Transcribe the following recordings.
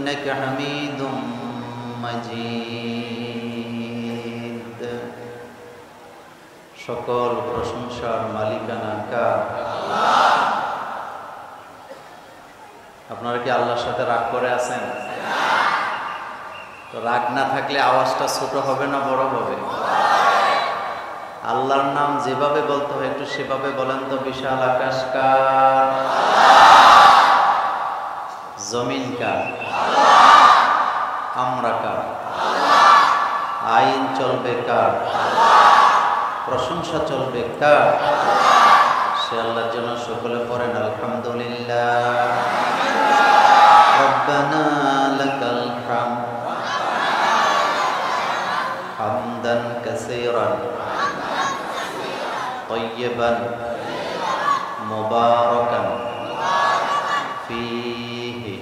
إنك حميد مجيد সকল প্রশংসার মালিকানা কার? আল্লাহ। আপনারা কি আল্লাহর সাথে রাগ করে আছেন? তো রাগ না থাকলে আওয়াজটা ছোট হবে না বড় হবে? আল্লাহর নাম যেভাবে বলতে হয় একটু সেভাবে বলেন তো। বিশাল আকাশ কার? জমিন কার? আমরা কার? আইন চলবে কার? প্রশংসা চলবে কার? সে আল্লাহর জন্য সকলে পড়েন আলহামদুলিল্লাহ। রব্বানা লাকাল হামদ হামদান কাসীরান তাইয়িবান মুবারাকান ফীহি।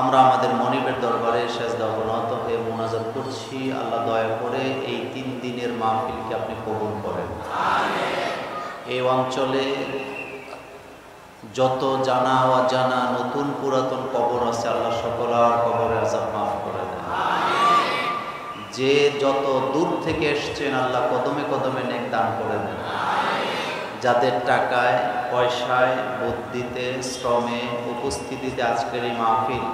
আমরা আমাদের মনিবের দরবারে সেজদা অবনত হয়ে মুনাজাত করছি, আল্লাহ দয়া করে এই 3 দিনের মাহফিলকে আপনি কবুল করেন। এই অঞ্চলে যত জানা অজানা নতুন পুরাতন কবর আছে, আল্লাহ সকলার কবরে আযাব মাফ করে দেন। যে যত দূর থেকে এসছেন, আল্লাহ কদমে কদমে নেক দান করে দেন। যাদের টাকায় পয়সায় বুদ্ধিতে শ্রমে উপস্থিতিতে আজকের এই মাহফিল,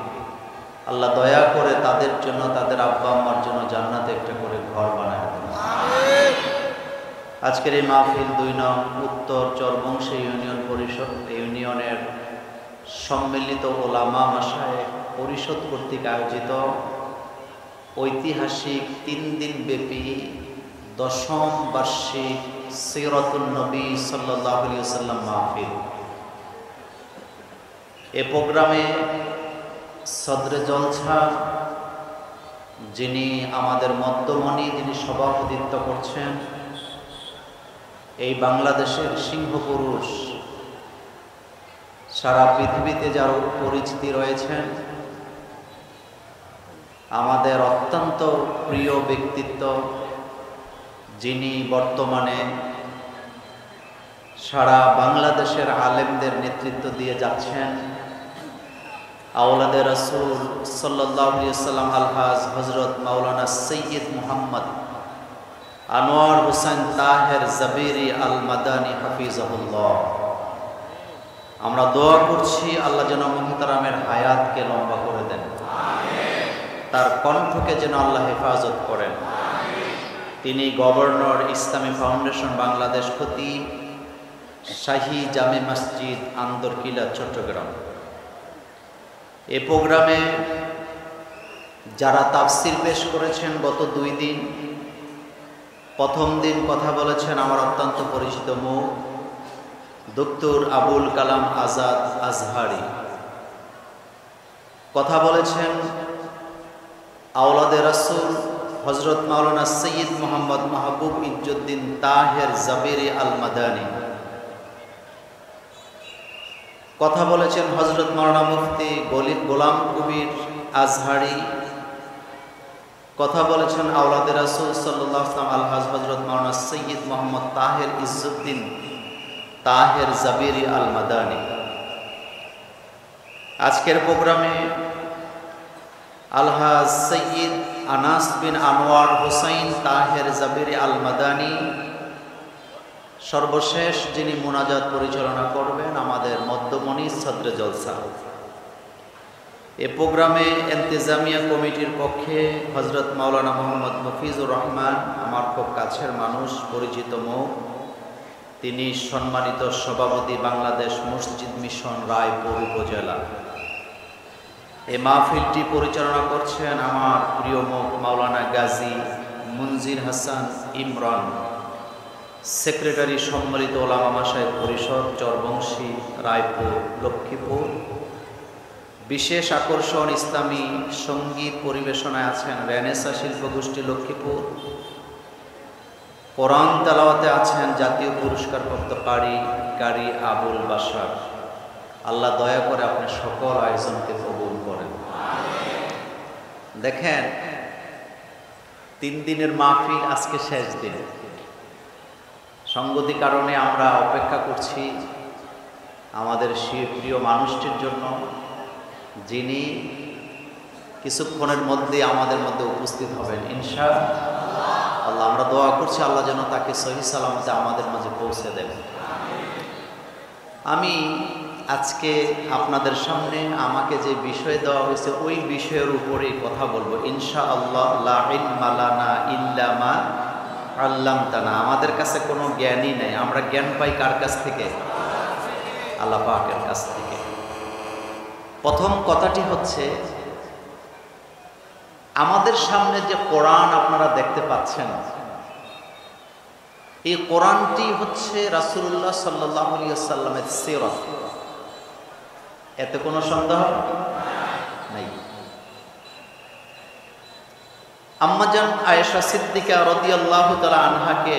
আল্লাহ দয়া করে তাদের জন্য তাদের আব্বা আম্মার জন্য জান্নাতে একটা করে ঘর বানায় দেন। আজকের এই মাহফিল 2 নং উত্তর চরবংশী ইউনিয়ন পরিষদ ইউনিয়নের সম্মিলিত ওলামা মাশায়েখ পরিষদ কর্তৃক আয়োজিত ঐতিহাসিক 3 দিন ব্যাপী 10ম বার্ষিক সিরাতুন নবী সাল্লাল্লাহু আলাইহি ওয়াসাল্লাম মাহফিল। এই প্রোগ্রামে সদরে জলসা যিনি আমাদের মধ্যমণি, যিনি সভাপতিত্ব করছেন, এই বাংলাদেশের সিংহপুরুষ, সারা পৃথিবীতে যার পরিচিতি রয়েছেন, আমাদের অত্যন্ত প্রিয় ব্যক্তিত্ব, যিনি বর্তমানে সারা বাংলাদেশের আলেমদের নেতৃত্ব দিয়ে যাচ্ছেন, আওলাদে রাসূল সাল্লাল্লাহু আলাইহি ওয়াসাল্লাম আলহাজ হযরত মাওলানা সৈয়দ মুহাম্মদ আনোয়ার হোসেন তাহের জাবিরি আল মাদানী হাফিজাহুল্লাহ। আমরা দোয়া করছি আল্লাহ যেন মুহতারামের হায়াতকে লম্বা করে দেন, তার কণ্ঠকে যেন আল্লাহ হেফাজত করেন। তিনি গভর্নর ইসলামী ফাউন্ডেশন বাংলাদেশ খতিব, শাহী জামে মসজিদ আন্দরকিলা চট্টগ্রাম। এই প্রোগ্রামে যারা তাফসির পেশ করেছেন গত 2 দিন, প্রথম দিন কথা বলেছেন আমার অত্যন্ত পরিচিত মুখ ডক্টর আবুল কালাম আজাদ আজহারি। কথা বলেছেন আওলাদে রাসূল হযরত মাওলানা সৈয়দ মোহাম্মদ মাহবুব ইজ্জুদ্দিন তাহের জাবিরি আল মাদানী। কথা বলেছেন হযরত মাওলানা মুফতি গোলাম কবির আজহারি। কথা বলেছেন আওলাদে রাসূল সাল্লাল্লাহু আলাইহি ওয়াসাল্লাম আলহাজ হযরত মাওলানা সৈয়দ মোহাম্মদ তাহের ইজ্জুদ্দিন তাহের জাবিরি আল মাদানী। আজকের প্রোগ্রামে আলহাজ সৈয়দ আনাস বিন আনোয়ার হুসাইন তাহের জাবিরি আল মাদানী, সর্বশেষ যিনি মুনাজাত পরিচালনা করবেন আমাদের মধ্যমণি সদরে জলসা। এ প্রোগ্রামে ইন্তেজামিয়া কমিটির পক্ষে হযরত মাওলানা মোহাম্মদ মফিজুর রহমান, আমার খুব কাছের মানুষ, পরিচিত মুখ, তিনি সম্মানিত সভাপতি বাংলাদেশ মসজিদ মিশন রায়পুর উপজেলা। এই মাহফিলটি পরিচালনা করছেন আমার প্রিয় মুখ মাওলানা গাজী মুনজির হাসান ইমরান, সেক্রেটারি সম্মিলিত ওলামা মাশায়েখ পরিষদ চরবংশী রায়পুর লক্ষ্মীপুর। বিশেষ আকর্ষণ ইসলামী সঙ্গীত পরিবেশনায় আছেন রেনেসা শিল্পগোষ্ঠী লক্ষ্মীপুর। কোরআন তেলাওয়াতে আছেন জাতীয় পুরস্কারপ্রাপ্ত কারি আবুল বাশার। আল্লাহ দয়া করে আপনার সকল আয়োজনকে কবুল করেন। দেখেন, 3 দিনের মাহফিল, আজকে শেষ দিন। সঙ্গতি কারণে আমরা অপেক্ষা করছি আমাদের প্রিয় মানুষটির জন্য, যিনি কিছুক্ষণের মধ্যে আমাদের মধ্যে উপস্থিত হবেন ইনশাআল্লাহ। আমরা দোয়া করছি আল্লাহ যেন তাকে সহি সালামতে আমাদের মাঝে পৌঁছে দেন। আমি আজকে আপনাদের সামনে আমাকে যে বিষয় দেওয়া হয়েছে ওই বিষয়ের উপরেই কথা বলবো ইনশাআল্লাহ। লা ইলমা লানা ইল্লা মা আল্লামতানা। আমাদের কাছে কোনো জ্ঞানই নেই, আমরা জ্ঞান পাই কার কাছ থেকে? আল্লাহ পাকের কাছ থেকে। প্রথম কথাটি হচ্ছে, আমাদের সামনে যে কোরআন আপনারা দেখতে পাচ্ছেন, এই কোরআনটি হচ্ছে রাসূলুল্লাহ সাল্লাল্লাহু আলাইহি ওয়াসাল্লামের সিরাত, এতে কোনো সন্দেহ নেই। আম্মাজান আয়েশা সিদ্দিকা রাদিয়াল্লাহু তাআলা আনহাকে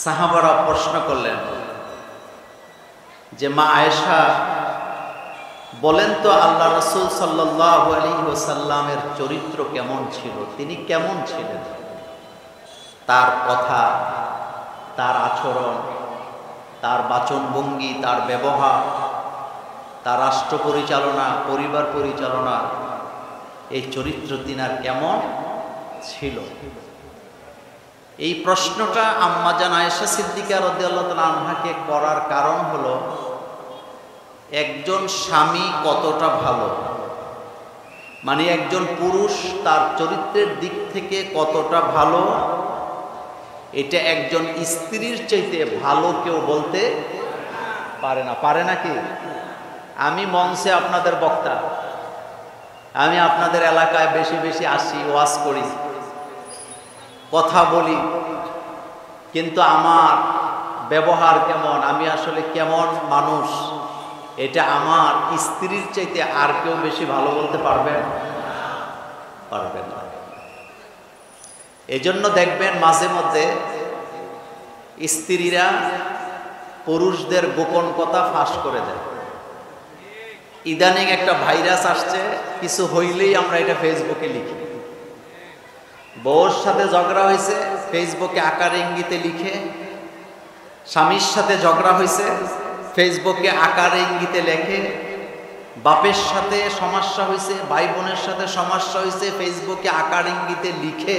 সাহাবারা প্রশ্ন করলেন যে, মা আয়েশা বলেন তো আল্লাহ রাসূল সাল্লাল্লাহু আলাইহি ওয়াসাল্লামের চরিত্র কেমন ছিল, তিনি কেমন ছিলেন, তার কথা, তার আচরণ, তার বাচনভঙ্গি, তার ব্যবহার, তার রাষ্ট্র পরিচালনা, পরিবার পরিচালনা, এই চরিত্র তিনার কেমন ছিল? এই প্রশ্নটা আম্মাজান আয়েশা সিদ্দিকা রাদিয়াল্লাহু তাআলা আনহাকে করার কারণ হলো, একজন স্বামী কতটা ভালো, মানে একজন পুরুষ তার চরিত্রের দিক থেকে কতটা ভালো, এটা একজন স্ত্রীর চাইতে ভালো কেউ বলতে পারে না। পারে নাকি? আমি মঞ্চে আপনাদের বক্তা, আমি আপনাদের এলাকায় বেশি বেশি আসি, ওয়াজ করি, কথা বলি, কিন্তু আমার ব্যবহার কেমন, আমি আসলে কেমন মানুষ, এটা আমার স্ত্রীর চাইতে আর কেউ বেশি ভালো বলতে পারবেন না। এজন্য দেখবেন মাঝে মধ্যে স্ত্রীরা পুরুষদের গোপন কথা ফাঁস করে দেয়। ইদানিং একটা ভাইরাস আসছে, কিছু হইলেই আমরা এটা ফেসবুকে লিখি। বউর সাথে ঝগড়া হয়েছে, ফেসবুকে আকার ইঙ্গিতে লিখে। স্বামীর সাথে ঝগড়া হয়েছে, ফেসবুকে আকার ইঙ্গিতে লেখে। বাপের সাথে সমস্যা হয়েছে, ভাই বোনের সাথে সমস্যা হয়েছে, ফেসবুকে আকার ইঙ্গিতে লিখে।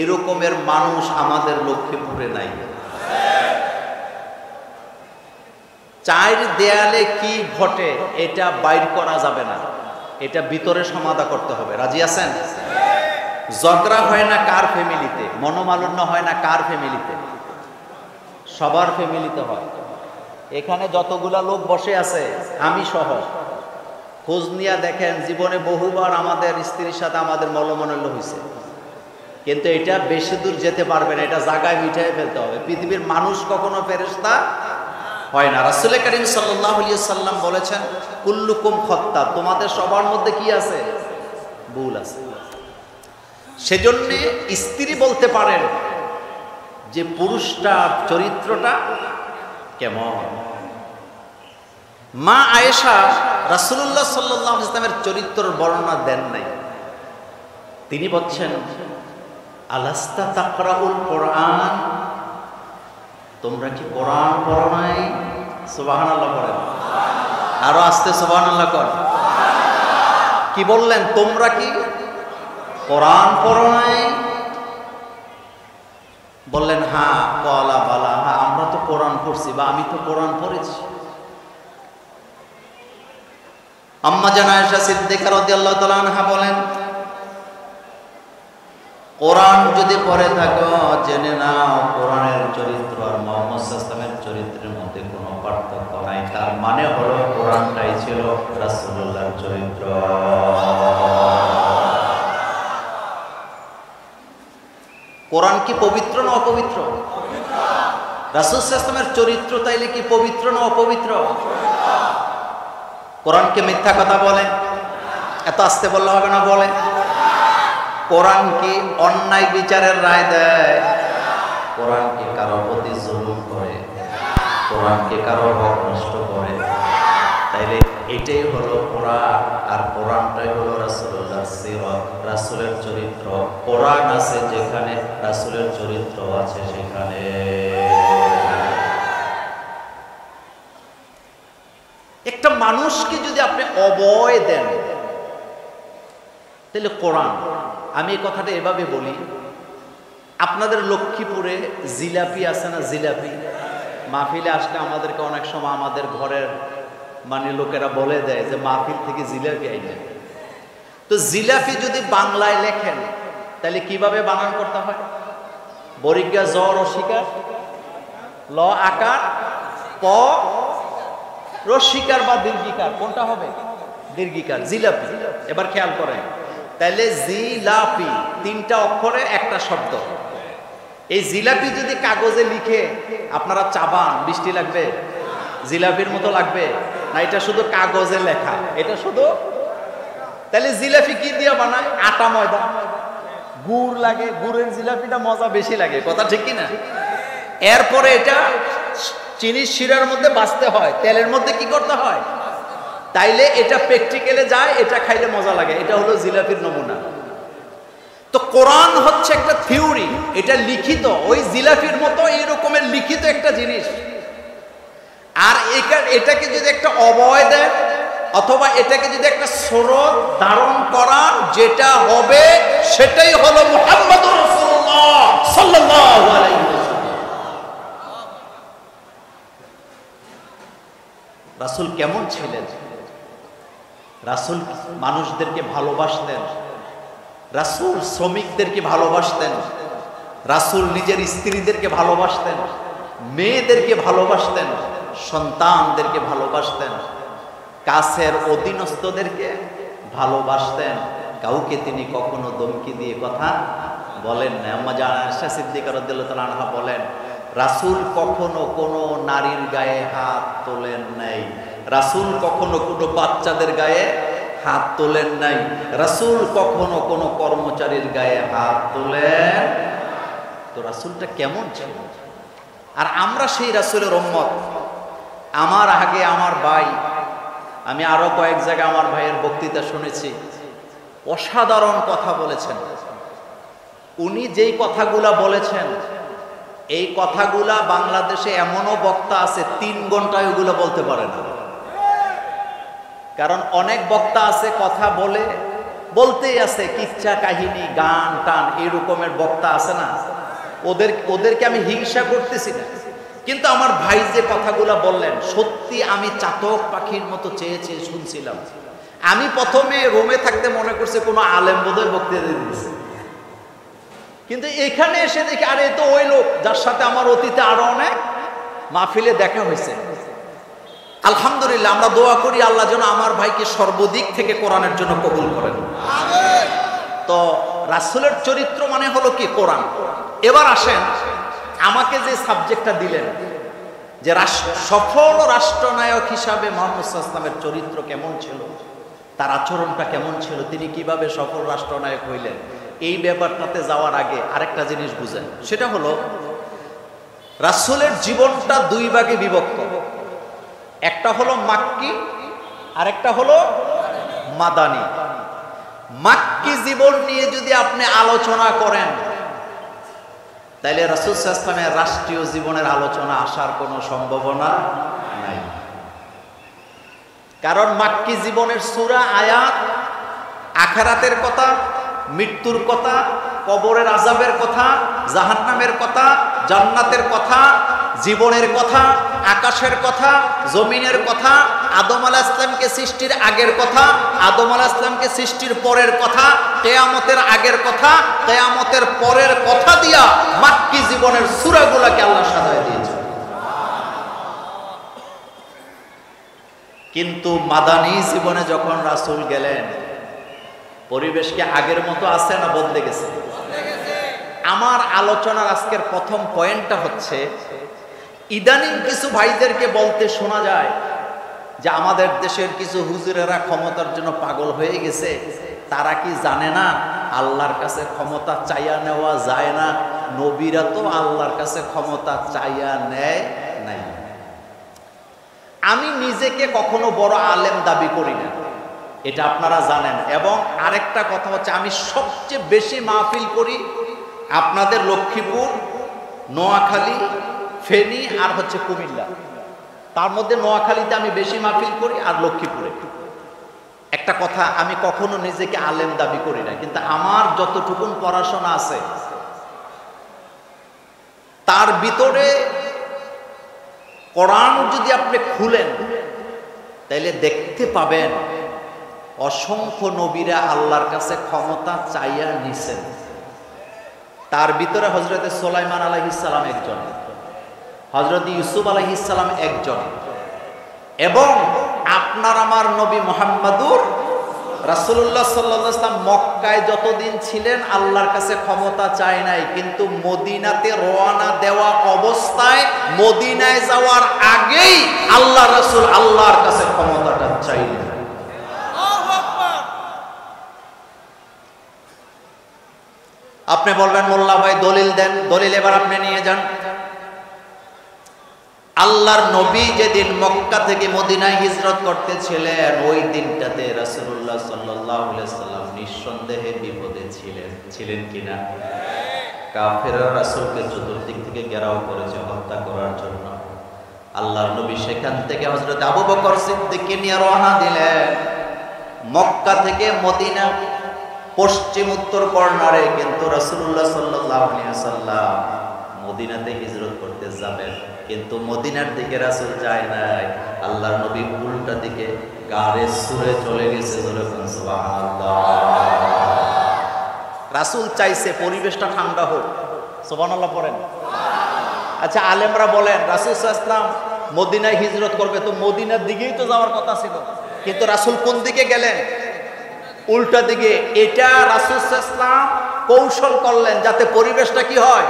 এরকমের মানুষ আমাদের লক্ষ্মীপুরে নাই। চার দেয়ালে কি ঘটে এটা বাইর করা যাবে না, এটা ভিতরে সমাধা করতে হবে। রাজি আছেন? ঝগড়া হয় না কার ফ্যামিলিতে, মনোমালিন্য হয় না কার ফ্যামিলিতে, সবার ফ্যামিলিতে হয়। এখানে যতগুলা লোক বসে আছে আমি সহ, খোঁজ নিয়ে দেখেন জীবনে বহুবার আমাদের স্ত্রীর সাথে আমাদের মনোমালিন্য হয়েছে, কিন্তু এটা বেশি দূর যেতে পারবে না, এটা জায়গায় মিটাই ফেলতে হবে। পৃথিবীর মানুষ কখনো ফেরেশতা হয় না। রাসূল কারীম সাল্লাল্লাহু আলাইহি সাল্লাম বলেছেন, কুল্লুকুম খাত্তা, তোমাদের সবার মধ্যে কি আছে? ভুল আছে। সেজন্য স্ত্রী বলতে পারেন যে পুরুষটার চরিত্রটা কেমন। মা আয়েশা রাসূলুল্লাহ সাল্লাল্লাহু আলাইহি ওয়াসাল্লামের চরিত্রের বর্ণনা দেন নাই। তিনি বলছেন, আলাস্তা তাকরাউল কোরআন, তোমরা কি কোরআন পড়ো নাই? সুবহানাল্লাহ পড়েন, আরো আস্তে সুবহানাল্লাহ কর। কি বললেন? তোমরা কি কোরআন পড়ো নাই? বললেন হ্যাঁ। কলা বালা, হ্যাঁ আমরা তো কোরআন পড়ছি, বা আমি তো কোরআন পড়েছি। আম্মা জান আয়েশা সিদ্দিকা রাদিয়াল্লাহু তাআলা আনহা বলেন, কোরআন যদি পড়ে থাকো জেনে নাও কোরআনের চরিত্র আর মুহাম্মদ সাল্লাল্লাহু আলাইহি ওয়াসাল্লামের চরিত্রের মধ্যে কোনো পার্থক্য নাই। তার মানে হলো কোরআনটাই ছিল রাসূলুল্লাহর চরিত্র। কোরআন কি পবিত্র না অপবিত্র? রাসূল সাল্লাল্লাহু আলাইহি ওয়াসাল্লামের চরিত্র তাইলে কি পবিত্র না অপবিত্র? কোরআনকে মিথ্যা কথা বলে? এত আস্তে বললে হবে না, বলে। কোরআন কি অন্যায় বিচারের রায় দেয়? কোরআন কি কারো প্রতি জুলুম করে? কোরআন কি কারো হক নষ্ট করে? তাইলে এটাই হলো কোরআন, আর কোরআনটাই হলো রাসূলুল্লাহর সিরাত, রাসূলের চরিত্র। কোরআন আছে যেখানে, রাসূলের চরিত্র আছে সেখানে। একটা মানুষকে যদি আপনি অবয় দেন, তাহলে কোরআন, আমি এই কথাটা এভাবে বলি, আপনাদের লক্ষ্মীপুরে জিলাপি আছে না? জিলাপি মাহফিলে আসলে আমাদেরকে অনেক সময় আমাদের ঘরের মানে লোকেরা বলে দেয় যে মাহফিল থেকে জিলাপি আইলেন। তো জিলাপি যদি বাংলায় লেখেন তাহলে কিভাবে বানান করতে হয়? বরিজ্ঞা জ রসিকার, ল আকার, প রসিকার বা দীর্ঘিকার, কোনটা হবে? দীর্ঘিকার, জিলাপি। এবার খেয়াল করেন, তাহলে জিলাপি তিনটা অক্ষরে একটা শব্দ। এই জিলাপি যদি কাগজে লিখে আপনারা চাবান, বৃষ্টি লাগবে? জিলাপির মতো লাগবে না? এটা শুধু কাগজে লেখা, এটা শুধু। তাহলে জিলাপি কি দিয়ে বানায়? আটা ময়দা, গুড় লাগে, গুড়ের জিলাপিটা মজা বেশি লাগে, কথা ঠিক কিনা? এরপরে এটা চিনির শিরার মধ্যে ভাজতে হয়, তেলের মধ্যে কি করতে হয়? তাইলে এটা প্র্যাকটিক্যালে যায়, এটা খাইলে মজা লাগে। এটা হলো জিলাপির নমুনা। তো কোরআন হচ্ছে একটা থিওরি, এটা লিখিত, ওই জিলাপির মতো এই রকমের লিখিত একটা জিনিস। আর এটাকে যদি একটা অবয় দেয় অথবা এটাকে যদি একটা স্বরূপ ধারণ করা, যেটা হবে সেটাই হলো মুহাম্মদুর রাসূলুল্লাহ সাল্লাল্লাহু আলাইহি ওয়াসাল্লাম। রাসূল কেমন ছিলেন? রাসূল মানুষদেরকে ভালোবাসতেন, রাসূল শ্রমিকদেরকে ভালোবাসতেন, রাসূল নিজের স্ত্রীদেরকে ভালোবাসতেন, মেয়েদেরকে ভালোবাসতেন, সন্তানদেরকে ভালোবাসতেন, কাছের অধীনস্থদেরকে ভালোবাসতেন। কাউকে তিনি কখনো ধমকি দিয়ে কথা বলেন না। আম্মা জান আয়েশা সিদ্দিকা রাদিয়াল্লাহু তাআলা আনহা বলেন, রাসূল কখনো কোনো নারীর গায়ে হাত তোলেন নাই, রাসূল কখনো কোনো বাচ্চাদের গায়ে হাত তোলেন নাই, রাসূল কখনো কোনো কর্মচারীর গায়ে হাত তোলেন। তো রাসূলটা কেমন ছিল? আর আমরা সেই রাসূলের উম্মত। আমার আগে আমার ভাই, আমি আরো কয়েক জায়গায় আমার ভাইয়ের বক্তৃতা শুনেছি, অসাধারণ কথা বলেছেন। উনি যেই কথাগুলা বলেছেন, এই কথাগুলা বাংলাদেশে এমনও বক্তা আছে 3 ঘন্টায় ওগুলো বলতে পারে না। কারণ অনেক বক্তা আছে কথা বলতেই আছে, কিচ্ছা কাহিনী, গান টান, এরকমের বক্তা আছে না? ওদেরকে আমি হিংসা করতেছি না, কিন্তু আমার ভাই যে কথাগুলা বললেন, সত্যি আমি চাতক পাখির মতো চেয়ে চেয়ে শুনছিলাম। আমি প্রথমে রোমে থাকতে মনে করছি কোনো আলেম বোধহয় বক্তৃতা দিচ্ছে, কিন্তু এখানে এসে দেখি আরে এ তো ওই লোক যার সাথে আমার অতীতে আরো অনেক মাহফিলে দেখা হয়েছে। আলহামদুলিল্লাহ, আমরা দোয়া করি আল্লাহ যেন আমার ভাইকে সর্বদিক থেকে কোরআনের জন্য কবুল করেন। তো রাসূলের চরিত্র মানে হলো কি? কোরআন। এবার আসেন, আমাকে যে সাবজেক্টটা দিলেন যে সফল রাষ্ট্রনায়ক হিসাবে মুহাম্মদ সাল্লাল্লাহু আলাইহি ওয়াসাল্লামের চরিত্র কেমন ছিল, তার আচরণটা কেমন ছিল, তিনি কিভাবে সফল রাষ্ট্রনায়ক হইলেন, এই ব্যাপারটাতে যাওয়ার আগে আরেকটা জিনিস বুঝেন। সেটা হলো রাসূলের জীবনটা 2 ভাগে বিভক্ত। একটা হলো মাক্কি, আরেকটা হলো মাদানী। মাক্কি জীবন নিয়ে যদি আপনি আলোচনা করেন, তাইলে রাসূল সাল্লাল্লাহু আলাইহি ওয়াসাল্লামের রাষ্ট্রীয় জীবনের আলোচনা আসার কোনো সম্ভাবনা নাই। কারণ মাক্কি জীবনের সূরা আয়াত আখিরাতের কথা, মৃত্যুর কথা, কবরের আযাবের কথা, জাহান্নামের কথা, জান্নাতের কথা, জীবনের কথা, আকাশের কথা, জমিনের কথা, আদম আলাইহিস সালামকে সৃষ্টির আগের কথা, আদম আলাইহিস সালামকে সৃষ্টির পরের কথা, কিয়ামতের আগের কথা, কিয়ামতের পরের কথা দিয়া মাক্কি জীবনের সূরাগুলোকে আল্লাহ সাজায় দিয়েছে। কিন্তু মাদানী জীবনে যখন রাসূল গেলেন, পরিবেশ কি আগের মতো আছে না বদলে গেছে? আমার আলোচনার আজকের প্রথম পয়েন্টটা হচ্ছে, ইদানিং কিছু ভাইদেরকে বলতে শোনা যায় যে আমাদের দেশের কিছু হুজুরেরা ক্ষমতার জন্য পাগল হয়ে গেছে, তারা কি জানে না আল্লাহর কাছে ক্ষমতা চাইয়া নেওয়া যায় না? নবীরা তো আল্লাহর কাছে ক্ষমতা চাইয়া নেয় নাই। আমি নিজেকে কখনো বড় আলেম দাবি করি না, এটা আপনারা জানেন। এবং আরেকটা কথা হচ্ছে, আমি সবচেয়ে বেশি মাহফিল করি আপনাদের লক্ষ্মীপুর, নোয়াখালী, ফেনী আর হচ্ছে কুমিল্লা। তার মধ্যে নোয়াখালীতে আমি বেশি মাহফিল করি আর লক্ষ্মীপুরে। একটা কথা, আমি কখনো নিজেকে আলেম দাবি করি না, কিন্তু আমার যতটুকুন পড়াশোনা আছে তার ভিতরে কোরআন যদি আপনি খুলেন তাইলে দেখতে পাবেন অসংখ্য নবীরা আল্লাহর কাছে ক্ষমতা চাইয়া নিছেন। তার ভিতরে হযরতে সুলাইমান আলাইহিস সালাম একজন, হযরত ইউসুফ আলাইহিস সালাম একজন, এবং আপনার আমার নবী মুহাম্মদুর রাসূলুল্লাহ সাল্লাল্লাহু আলাইহি ওয়াসাল্লাম মক্কায় যতদিন ছিলেন আল্লাহর কাছে ক্ষমতা চায় নাই, কিন্তু মদিনাতে রওনা দেওয়া অবস্থায় মদিনায় যাওয়ার আগেই আল্লাহ রাসূল আল্লাহর কাছে ক্ষমতাটা চাইলেন। আল্লাহু আকবার। আপনি বলবেন মোল্লা ভাই দলিল দেন, দলিল এবার আপনি নিয়ে যান। আল্লাহর নবী যেদিন মক্কা থেকে মদিনায় হিজরত করতেছিলেন ওই দিনটাতে রাসূলুল্লাহ সাল্লাল্লাহু আলাইহি ওয়াসাল্লাম নিঃসন্দেহে বিপদে ছিলেন। ছিলেন কিনা? কাফেররা রাসূলকে চতুর্দিক থেকে ঘেরাও করেছে হত্যা করার জন্য। আল্লাহর নবী সেখান থেকে হযরত আবু বকর সিদ্দিককে নিয়ে রওনা দিলেন। মক্কা থেকে মদিনা পশ্চিম উত্তর কর্নারে, কিন্তু রাসূলুল্লাহ সাল্লাল্লাহু আলাইহি ওয়াসাল্লাম মদিনাতে হিজরত করতে যাবেন, কিন্তু মদিনার দিকে রাসূল যায় নাই। আল্লাহর নবী উল্টা দিকে গারে সুরে চলে গেছে। সুবহানাল্লাহ। রাসূল চাইছে পরিবেশটা ঠান্ডা হোক। সুবহানাল্লাহ পড়েন। আচ্ছা, আলেমরা বলেন রাসূল সাল্লাল্লাহু আলাইহি ওয়াসাল্লাম মদিনায় হিজরত করবে, তো মদিনার দিকেই তো যাওয়ার কথা ছিল, কিন্তু রাসূল কোন দিকে গেলেন? উল্টা দিকে। এটা রাসূল সাল্লাল্লাহু আলাইহি ওয়াসাল্লাম কৌশল করলেন যাতে পরিবেশটা কি হয়?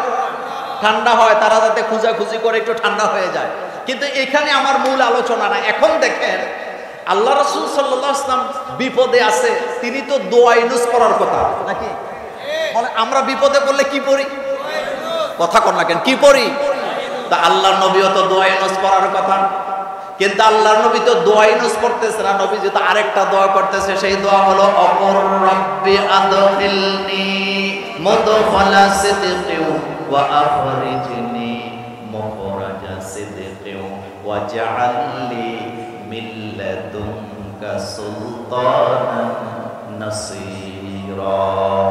ঠান্ডা হয়, তারা যাতে খুঁজাখুঁজি করে একটু ঠান্ডা হয়ে যায়। কিন্তু এখানে আমার মূল আলোচনা না। এখন দেখেন আল্লাহ রাসূল সাল্লাল্লাহু আলাইহি ওয়াসাল্লাম বিপদে আছে, তিনি তো দোয়া ইউনুস পড়ার কথা নাকি? মানে আমরা বিপদে পড়লে কি পড়ি? কথা কর না কেন, কি পড়ি? তা আল্লাহর নবীও তো দোয়া ইউনুস পড়ার কথা, কিন্তু আল্লাহর নবী তো দোয়া ইউনুস পড়তেছে না। নবী যেটা আরেকটা দোয়া করতেছে, সেই দোয়া হলো অকুর রাব্বি আদখিলনি মুদখালা সিদকিন ওয়া আখরিজনি মুখরাজা সিদকিন ওয়াজআলনি মিন লাদুনকা সুলতানান নাসীরা।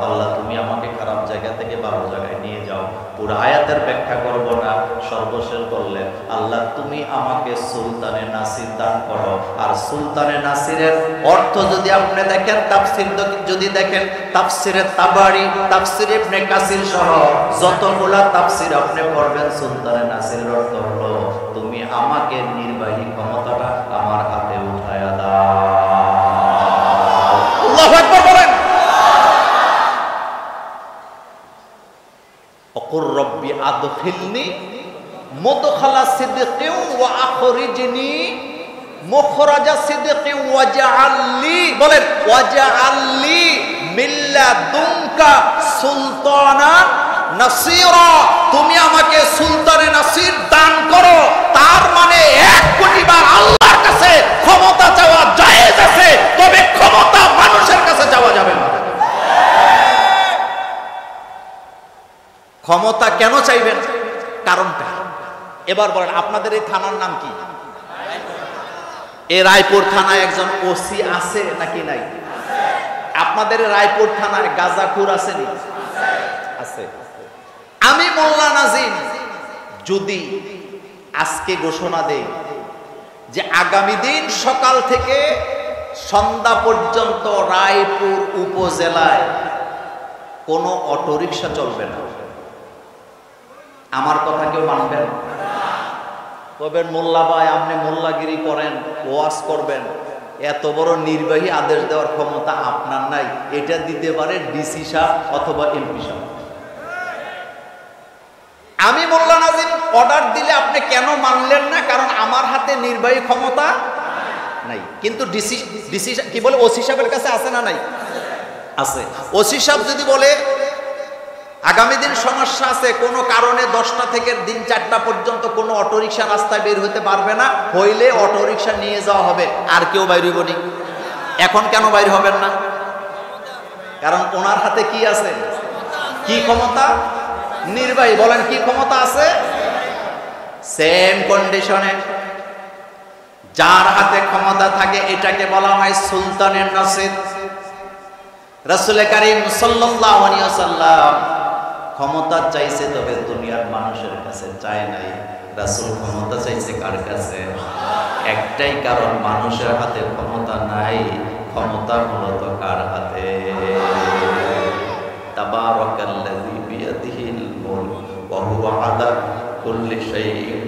আল্লাহ তুমি আমাকে খারাপ জায়গা থেকে ভালো জায়গায় নিয়ে যাও। পুরো আয়াতের ব্যাখ্যা করব না, সর্বশেষ বললেন আল্লাহ তুমি আমাকে সুলতানে নাসির দান করো। আর সুলতানে নাসিরের অর্থ যদি আপনি দেখেন, তাফসীর যদি দেখেন, তাফসীরে তাবারি, তাফসীর ইবনে কাসির সহ যতগুলা তাফসীর আপনি পড়বেন, সুলতানে নাসিরের অর্থ হলো তুমি আমাকে নির্বাহী ক্ষমতাটা আমার হাতে উঠায়া দাও। আল্লাহু আকবার বলেন। অকুর রব্বি আদখিলনি মুদখালা সিদকিন ওয়া আখরিজনি মুখরাজা সিদকিন ওয়াজআলনি, বলেন ওয়াজআলনি মিন লাদুনকা সুলতানান নাসীরা। তুমি আমাকে সুলতানে নাসির দান করো। তার মানে 1 কোটি বার আল্লাহর কাছে ক্ষমতা চাওয়া জায়েজ আছে, তবে ক্ষমতা মানুষের কাছে চাওয়া যাবে না। ক্ষমতা কেন চাইবেন? কারণটা এবার বলেন। আপনাদের এই থানার নাম কি? এই রায়পুর থানায় একজন ওসি আছে নাকি নাই? আপনাদের রায়পুর থানায় গাজাখুর আছে নি? আছে। আমি মোল্লা নাজিম যদি আজকে ঘোষণা দেই যে আগামী দিন সকাল থেকে সন্ধ্যা পর্যন্ত রায়পুর উপজেলায় কোনো অটোরিকশা চলবে না, আমার কথা কেউ মানবেন? তবেন মোল্লা ভাই আপনি মোল্লাগিরি করেন, ওয়াজ করবেন, এত বড় নির্বাহী আদেশ দেওয়ার ক্ষমতা আপনার নাই। এটা দিতে পারে ডিসি সাহেব অথবা এমপি সাহেব। আমি মোল্লা নাজিম অর্ডার দিলে আপনি কেন মানলেন না? কারণ আমার হাতে নির্বাহী ক্ষমতা নাই। কিন্তু ডিসি কি বলে, ওসি সাহেবের কাছে আছে না নাই? আছে। ওসি সাহেব যদি বলে আগামী দিন সমস্যা আছে, কোনো কারণে 10টা থেকে দিন 4টা পর্যন্ত কোনো অটোরিকশা রাস্তায় বের হতে পারবে না, হইলে অটোরিকশা নিয়ে যাওয়া হবে, আর কেউ বাইর হইব নি। এখন কেন বাইর হবেন না? কারণ ওনার হাতে কি আছে? কি ক্ষমতা? নির্বাহী। বলেন কি ক্ষমতা আছে? সেম কন্ডিশনে যার হাতে ক্ষমতা থাকে এটাকে বলা হয় সুলতানের নসিব। রাসূল কারীম সাল্লাল্লাহু আলাইহি ওয়াসাল্লাম ক্ষমতা চাইছে, তবে দুনিয়ার মানুষের কাছে চায় নাই। রাসূল ক্ষমতা চাইছে কার কাছে? একটাই কারণ, মানুষের হাতে ক্ষমতা নাই। ক্ষমতা মূলত কার হাতে? তাবারাকাল্লাযী বিয়াদিহিল মুলক ওয়া হুয়া আলা কুল্লি শাইইন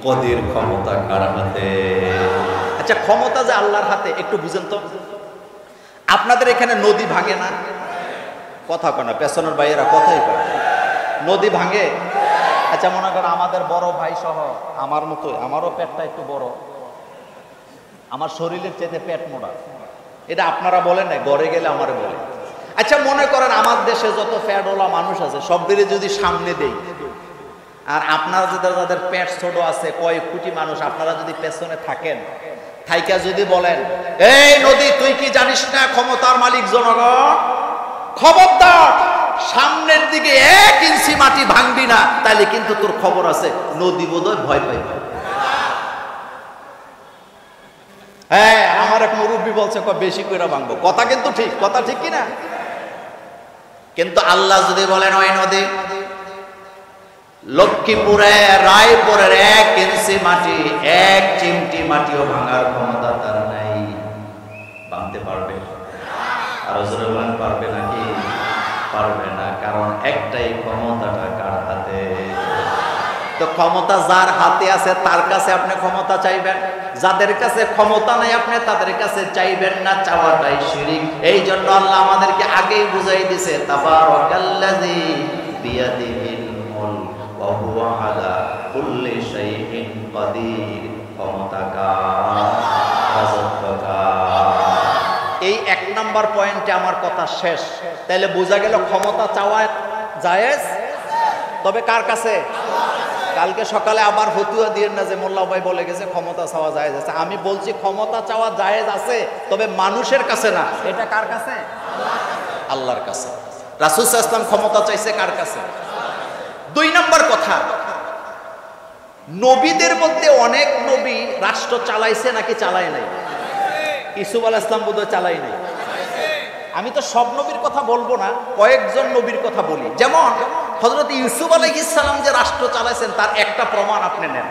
কদির। ক্ষমতা কার হাতে? আচ্ছা, ক্ষমতা যে আল্লাহর হাতে, একটু বুঝেন তো। আপনাদের এখানে নদী ভাঙে না? কথা কয় না, পেছনের ভাইয়েরা কথাই কয়। নদী ভাঙে? আচ্ছা, মনে করেন আমাদের বড় ভাই সহ আমার মতো, আমারও পেটটা একটু বড়, আমার শরীরের চেয়ে পেট মোটা। এটা আপনারা বলেন না, ঘরে গেলে আমার বলে। আচ্ছা, মনে করেন আমার দেশে যত ফ্যাটওয়ালা মানুষ আছে সবদের যদি সামনে দেই, আর আপনারা যাদের পেট ছোট আছে, কয়েক কোটি মানুষ, আপনারা যদি পেছনে থাকেন, থাইকা যদি বলেন, এই নদী তুই কি জানিস না ক্ষমতার মালিক জনগণ, খবরদার সামনের দিকে 1 ইঞ্চি মাটি ভাঙবি না, তাইলে কিন্তু তোর খবর আছে। নদী বোধহয় ভয় পাইবে। হ্যাঁ, আমার এক মুরব্বী বলছে বেশি করে ভাঙবো। কথা কিন্তু ঠিক, কথা ঠিক কিনা? কিন্তু আল্লাহ যদি বলেন ওই নদী লক্ষ্মীপুরে রায়পুরের 1 ইঞ্চি মাটি, 1 চিমটি মাটিও ভাঙার ক্ষমতা তার নাই, ভাঙতে পারবে? আর জোরে বলেন, পারবে নাকি? পারবে না, কারণ একটাই, ক্ষমতাটা কার হাতে? তো ক্ষমতা যার হাতে আছে তার কাছে আপনি ক্ষমতা চাইবেন, যাদের কাছে ক্ষমতা নাই আপনি তাদের কাছে চাইবেন না, চাওয়াটাই শিরক। এই জন্য আল্লাহ আমাদেরকে আগেই বুঝাই দিছে, তাবারাকাল্লাযী বিয়াদিহিল মুলক ওয়া হুয়া আলা কুল্লি শাইইন কাদির। ক্ষমতা কার? রাজত্ব কার? এই 1 নাম্বার পয়েন্টে আমার কথা শেষ। তাহলে বোঝা গেল ক্ষমতা চাওয়া জায়েজ, তবে কার কাছে? কালকে সকালে আবার ফতুয়া দিয়েন না যে মোল্লা ভাই বলে গেছে ক্ষমতা চাওয়া জায়েজ আছে। আমি বলছি ক্ষমতা চাওয়া জায়েজ আছে, তবে মানুষের কাছে না। এটা কার কাছে? আল্লাহর কাছে। রাসূল সাল্লাল্লাহু আলাইহি ওয়াসাল্লাম ক্ষমতা চাইছে কার কাছে? 2 নাম্বার কথা, নবীদের মধ্যে অনেক নবী রাষ্ট্র চালাইছে নাকি চালায় নাই? ইউসুফ আলাইহিস সালাম বোধহয় চালাই নাই। আমি তো সব নবীর কথা বলবো না, কয়েকজন নবীর কথা বলি। যেমন হযরত ইউসুফ আলাইহিস সালাম যে রাষ্ট্র চালাইছেন তার একটা প্রমাণ আপনি নেন।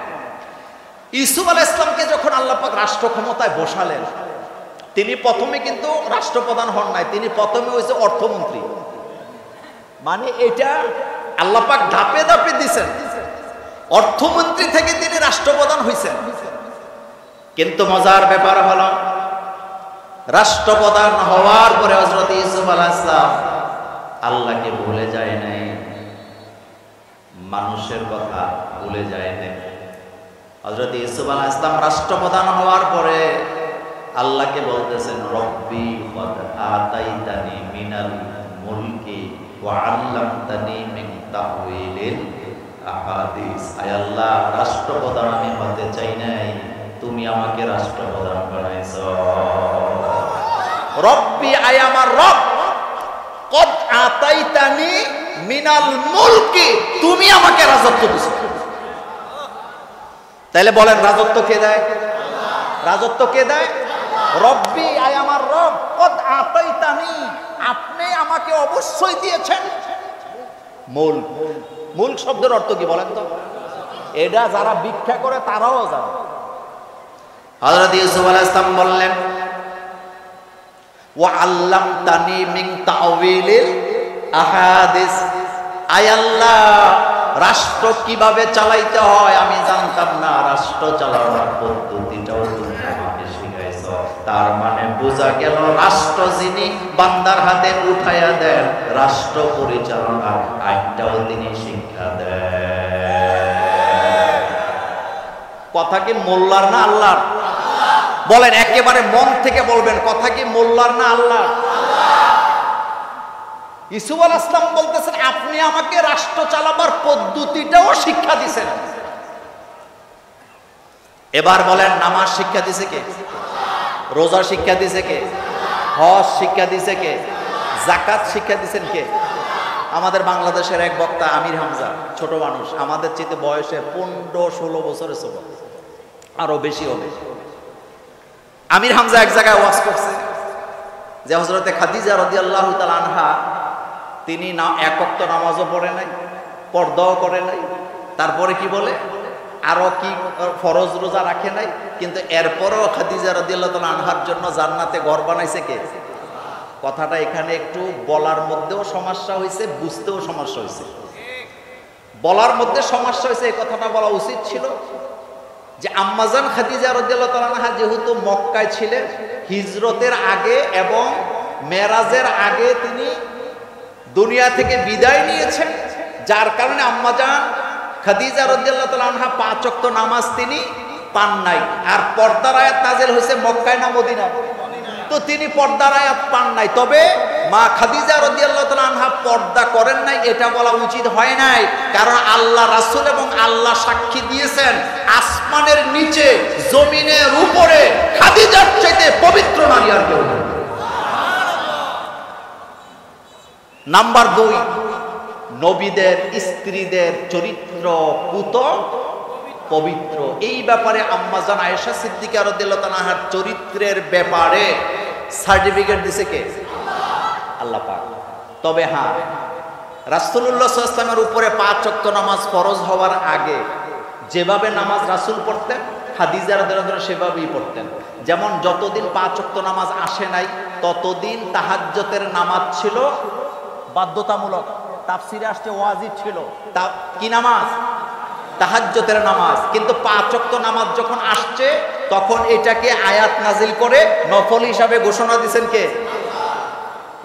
ইউসুফ আলাইহিস সালামকে যখন আল্লাহ পাক রাষ্ট্র ক্ষমতায় বসালেন, তিনি প্রথমে কিন্তু রাষ্ট্রপ্রধান হন নাই, তিনি প্রথমে হয়েছে অর্থমন্ত্রী। মানে এটা আল্লাহ পাক ধাপে ধাপে দিয়েছেন, অর্থমন্ত্রী থেকে তিনি রাষ্ট্রপ্রধান হয়েছেন। কিন্তু মজার ব্যাপার হলো, রাষ্ট্রপ্রধান হওয়ার পরে হযরত ইউসুফ আলাইহিস সালাম আল্লাহকে ভুলে যায় নাই, মানুষের কথা ভুলে যায় নাই। হযরত ইউসুফ আলাইহিস সালাম রাষ্ট্রপ্রধান হওয়ার পরে আল্লাহকে বলতেছেন, রব্বি কদ আতাইতানি মিনাল মুলকি ওয়া আল্লামতানি মিন তাওয়িলিল আহাদিস। আয় আল্লাহ, রাষ্ট্রপ্রধান আমি হতে চাই নাই, তুমি আমাকে রাষ্ট্রপ্রধান বানাইছো। রব্বি, আয় আমার রব, কদ আতাইতানি মিনাল মুলকি, তুমি আমাকে রাজত্ব দিছো। তাইলে বলেন রাজত্ব কে দেয়? রাজত্ব কে দেয়? রব্বি, আয় আমার রব, কদ আতাইতানি, আপনি আমাকে অবশ্যই দিয়েছেন মুলক। মুলক শব্দের অর্থ কি বলেন তো? এটা যারা ভিক্ষা করে তারাও জানে। হযরত ইউসুফ আলাইহিস সালাম বললেন, ওয়া আল্লামতানি মিন তাওয়িলিল আহাদিস, আয় আল্লাহ, রাষ্ট্র কিভাবে চালাইতে হয় আমি জানতাম না, রাষ্ট্র চালানোর পদ্ধতিটাও তুমি আমাকে শিখাইছো। তার মানে বোঝা গেল, রাষ্ট্র যিনি বান্দার হাতে উঠাইয়া দেন, রাষ্ট্র পরিচালনার আইনটাও তিনি শিক্ষা দেন। কথা কি মোল্লার না আল্লাহর? বলেন, একেবারে মন থেকে বলবেন, কথা কি মোল্লার না আল্লাহর? ইউসুফ আলাইহিস সালাম বলতেছেন, আপনি আমাকে রাষ্ট্র চালাবার পদ্ধতিটাও শিক্ষা দিয়েছেন। এবার বলেন, নামাজ শিক্ষা দিয়েছে কে? রোজা শিক্ষা দিয়েছে কে? হজ শিক্ষা দিয়েছে কে? যাকাত শিক্ষা দিয়েছেন কে? আমাদের বাংলাদেশের এক বক্তা আমির হামজা, ছোট মানুষ, আমাদের চেয়ে বয়সে 15-16 বছরের ছোট, আরো বেশি হবে। আমির হামজা এক জায়গায় ওয়াজ করছে যে হযরতে খাদিজা রাদিয়াল্লাহু তাআলা আনহা তিনি না এক ওয়াক্ত নামাজও পড়ে নাই, পর্দাও করে নাই, তারপরে কি বলে আরো কি ফরজ রোজা রাখে নাই, কিন্তু এরপরও খাদিজা রাদিয়াল্লাহু তাআলা আনহার জন্য জান্নাতে ঘর বানাইছে কে? কথাটা এখানে একটু বলার মধ্যেও সমস্যা হয়েছে, বুঝতেও সমস্যা হয়েছে। বলার মধ্যে সমস্যা হয়েছে, এই কথাটা বলা উচিত ছিল যে আম্মাজান খাদিজা রাদিয়াল্লাহু তাআলা আনহা যেহেতু মক্কায় ছিলেন, হিজরতের আগে এবং মেরাজের আগে তিনি দুনিয়া থেকে বিদায় নিয়েছেন, যার কারণে আম্মাজান খাদিজা রাদিয়াল্লাহু তাআলা আনহা 5 ওয়াক্ত নামাজ তিনি পান নাই। আর পর্দার আয়াত নাযিল হয়েছে মক্কায় না মদিনায়? তো তিনি পর্দার আয়াত পান নাই, তবে মা খাদিজা রাদিয়াল্লাহু তাআলা আনহা পর্দা করেন নাই এটা বলা উচিত হয় নাই, কারণ আল্লাহ রাসূল এবং আল্লাহ সাক্ষী দিয়েছেন আসমানের নিচে জমিনের উপরে খাদিজার চাইতে পবিত্র নারী আর কেউ নেই। নাম্বার 2, নবীদের স্ত্রীদের চরিত্র পুত পবিত্র। এই ব্যাপারে আম্মাজান আয়েশা সিদ্দিকা রাদিয়াল্লাহু তাআলা আনহার চরিত্রের ব্যাপারে সার্টিফিকেট দিছে কে? আল্লাহ পাক। তবে হ্যাঁ, রাসূলুল্লাহ সাল্লাল্লাহু আলাইহি ওয়াসাল্লামের উপরে 5 ওয়াক্ত নামাজ ফরজ হওয়ার আগে যেভাবে নামাজ রাসূল পড়তেন, খাদিজা রাদিয়াল্লাহু তাআলা সেভাবেই পড়তেন। যেমন যতদিন 5 ওয়াক্ত নামাজ আসে নাই ততদিন তাহাজ্জুদের নামাজ ছিল বাধ্যতামূলক, তাফসিরে আসছে ওয়াজিব ছিল। কি নামাজ? তাহাজ্জুদের নামাজ। কিন্তু 5 ওয়াক্ত নামাজ যখন আসছে তখন এটাকে আয়াত নাজিল করে নফল হিসাবে ঘোষণা দিবেন কে?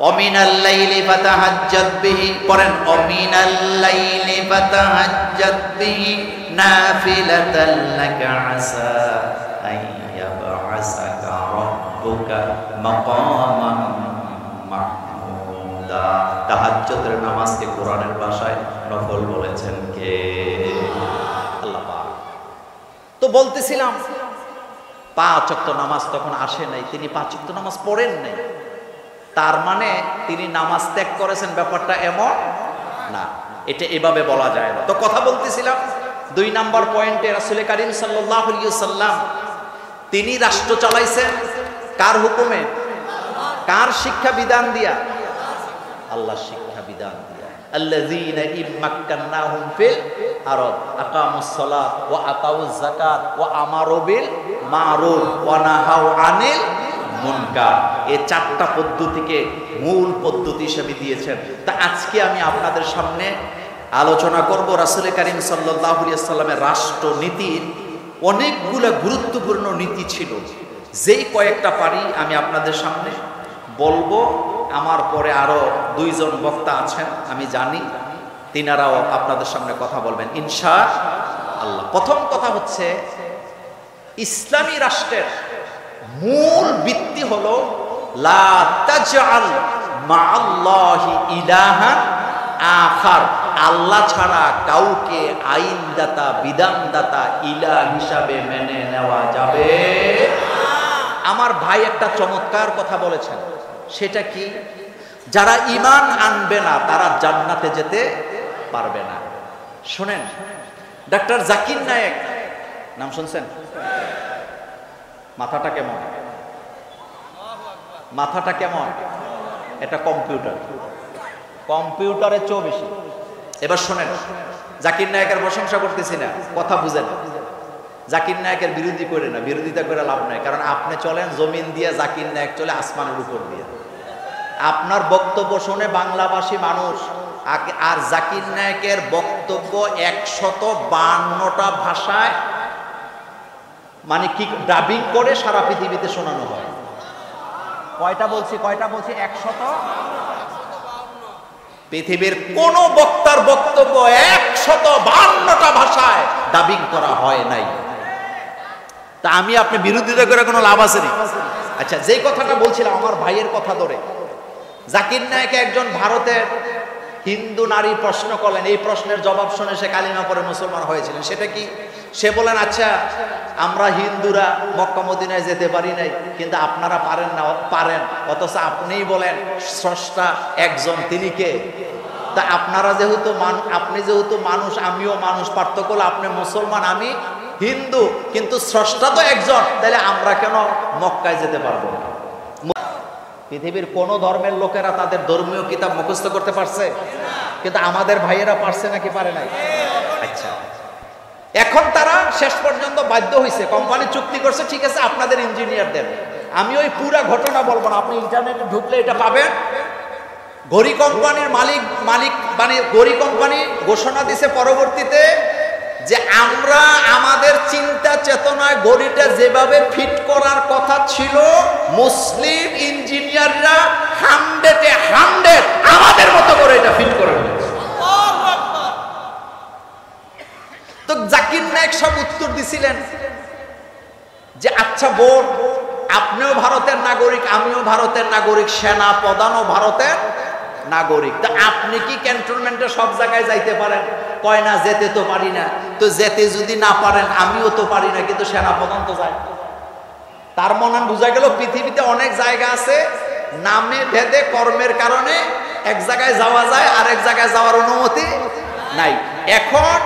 ওমিনাল লাইলি ফাতাহাজ্জাত বিহি, পড়েন ওমিনাল লাইলি ফাতাহাজ্জাত বিহি নাফিলাতাল লাকা আসা আইয়াবআসাকা রাব্বুকা মাকামান মাহমুদা। তাহাজ্জুদের নামাজকে কোরআনের ভাষায় নফল বলেছেন কে? আল্লাহ পাক। তো বলতেছিলাম 5 ওয়াক্ত নামাজ তখন আসে নাই, তিনি 5 ওয়াক্ত নামাজ পড়েন নাই, তার মানে তিনি নামাজ ত্যাগ করেছেন ব্যাপারটা এমন না, এটা এভাবে বলা যায় না। তো কথা বলতেছিলাম 2 নাম্বার পয়েন্টে রাসূল কারীম সাল্লাল্লাহু আলাইহি ওয়াসাল্লাম তিনি রাষ্ট্র চালাইছেন কার হুকুমে? কার শিক্ষা বিধান দিয়া? আল্লাহ শিক্ষা বিধান দিয়া। আল্লাযীনা ইম্মাক্কান্নাহুম ফিল আরদ আকামুস সালাত ওয়া আতাউজ যাকাত ওয়া আমারু বিল মারুফ ওয়া নাহাউ আনিল মুনকার। এই 4টা পদ্ধতিকে মূল পদ্ধতি হিসেবে দিয়েছেন। তা আজকে আমি আপনাদের সামনে আলোচনা করব রাসূল কারীম সাল্লাল্লাহু আলাইহি ওয়াসাল্লামের রাষ্ট্রনীতির অনেকগুলো গুরুত্বপূর্ণ নীতি ছিল, যেই কয়েকটা পারি আমি আপনাদের সামনে বলবো। আমার পরে আরো 2 জন বক্তা আছেন আমি জানি, তিনারাও আপনাদের সামনে কথা বলবেন ইনশাআল্লাহ। প্রথম কথা হচ্ছে, ইসলামী রাষ্ট্রের মূল ভিত্তি হলো লা তাজআল মাআল্লাহি ইলাহান আখার, আল্লাহ ছাড়া কাউকে আইনদাতা বিধানদাতা ইলাহ হিসাবে মেনে নেওয়া যাবে। আমার ভাই একটা চমৎকার কথা বলেছেন, সেটা কি? যারা ঈমান আনবে না তারা জান্নাতে যেতে পারবে না। শুনেন, ডাক্তার জাকির নায়েক নাম শুনছেন? মাথাটা কেমন? মাথাটা কেমন? এটা কম্পিউটার, কম্পিউটারের চেয়েও বেশি। এবার শোনেন, জাকির নায়েকের প্রশংসা করতেছি না, কথা বুঝেন। জাকির নায়েকের বিরোধী করে না, বিরোধিতা করে লাভ নাই, কারণ আপনি চলেন জমিন দিয়ে, জাকির নায়েক চলে আসমানের উপর দিয়ে। আপনার বক্তব্য শুনে বাংলাভাষী মানুষ আর জাকির নায়েকের বক্তব্য 152টা ভাষায় মানে কি ডাবিং করে সারা পৃথিবীতে শোনানো হয়। কয়টা বলছি? 100। পৃথিবীর কোন বক্তার বক্তব্য 152টা ভাষায় ডাবিং করা হয় নাই। তা আমি আপনি বিরোধিতা করে কোনো লাভ আছে না। আচ্ছা, যেই কথাটা বলছিলাম আমার ভাইয়ের কথা ধরে, জাকির নায়েক একজন ভারতের হিন্দু নারী প্রশ্ন করলেন, এই প্রশ্নের জবাব শুনে সে কালিমা পড়ে মুসলমান হয়েছিলেন। সেটা কি? সে বলেন, আচ্ছা আমরা হিন্দুরা মক্কা মদিনায় যেতে পারি নাই, কিন্তু আপনারা পারেন না, পারেন, অথচ আপনিই বলেন স্রষ্টা একজন, তিনি কে? তা আপনারা যেহেতু আপনি যেহেতু মানুষ, আমিও মানুষ, পার্থক্য হলো আপনি মুসলমান, আমি হিন্দু, কিন্তু স্রষ্টা তো একজন, তাহলে আমরা কেন মক্কায় যেতে পারবো না? পৃথিবীর কোন ধর্মের লোকেরা তাদের ধর্মীয় কিতাব মুখস্থ করতে পারছে? কিন্তু আমাদের ভাইয়েরা পারছে নাকি পারে নাই? আচ্ছা, এখন তারা শেষ পর্যন্ত বাধ্য হয়েছে, কোম্পানি চুক্তি করছে, ঠিক আছে আপনাদের ইঞ্জিনিয়ার দেন। আমি ওই পুরা ঘটনা বলবো না, আপনি ইন্টারনেটে ঢুকলে এটা পাবেন। ঘড়ি কোম্পানির মালিক মানে ঘড়ি কোম্পানি ঘোষণা দিছে পরবর্তীতে যে আমরা আমাদের চিন্তা চেতনায় ঘড়িটা যেভাবে ফিট করার কথা ছিল, মুসলিম ইঞ্জিনিয়াররা 100 আমাদের মতো করে এটা ফিট করে দিয়েছে। তো জাকির নায়েক সব উত্তর দিছিলেন যে আচ্ছা বোন, আপনিও ভারতের নাগরিক, আমিও ভারতের নাগরিক, সেনা প্রধানও ভারতের নাগরিক, তা আপনি কি ক্যান্টনমেন্টে সব জায়গায় যাইতে পারেন? কয় না, যেতে তো পারি না। তো যেতে যদি না পারেন, আমিও তো পারি না, কিন্তু সেনা প্রধান তো যায়। তার মনে বোঝা গেল পৃথিবীতে অনেক জায়গা আছে, নামে ভেদে কর্মের কারণে এক জায়গায় যাওয়া যায়, আর এক জায়গায় যাওয়ার অনুমতি নাই। এখন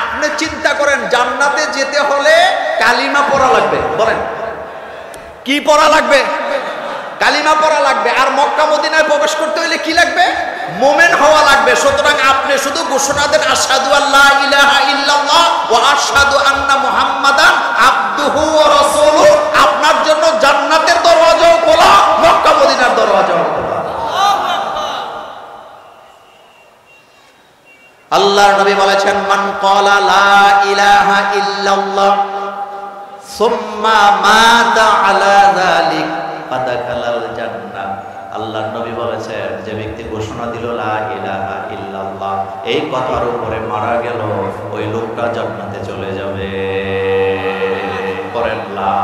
আপনি চিন্তা করেন, জান্নাতে যেতে হলে কালিমা পড়া লাগবে। বলেন কি পড়া লাগবে? কালিমা পড়া লাগবে। আর মক্কা মদিনায় প্রবেশ করতে হলে কি লাগবে? মুমিন হওয়া লাগবে। সুতরাং আপনি শুধু ঘোষণা দেন আশহাদু আল্লা ইলাহা ইল্লাল্লাহ ওয়া আশহাদু আন্না মুহাম্মাদান আবদুহু ওয়া রাসূলুহু, আপনার জন্য জান্নাতের দরওয়াজাও খোলা, মক্কা মদিনার দরওয়াজাও খোলা। আল্লাহর নবী বলেছেন, মান ক্বালা লা ইলাহা ইল্লাল্লাহ সুম্মা মাতা আলা যালিক ফাদাখালাল জান্নাহ। আল্লাহর নবী বলেছেন, যে ব্যক্তি ঘোষণা দিল লা ইলাহা ইল্লাল্লাহ, এই কথার উপরে মারা গেল, ওই লোকটা জান্নাতে চলে যাবে। করেন লা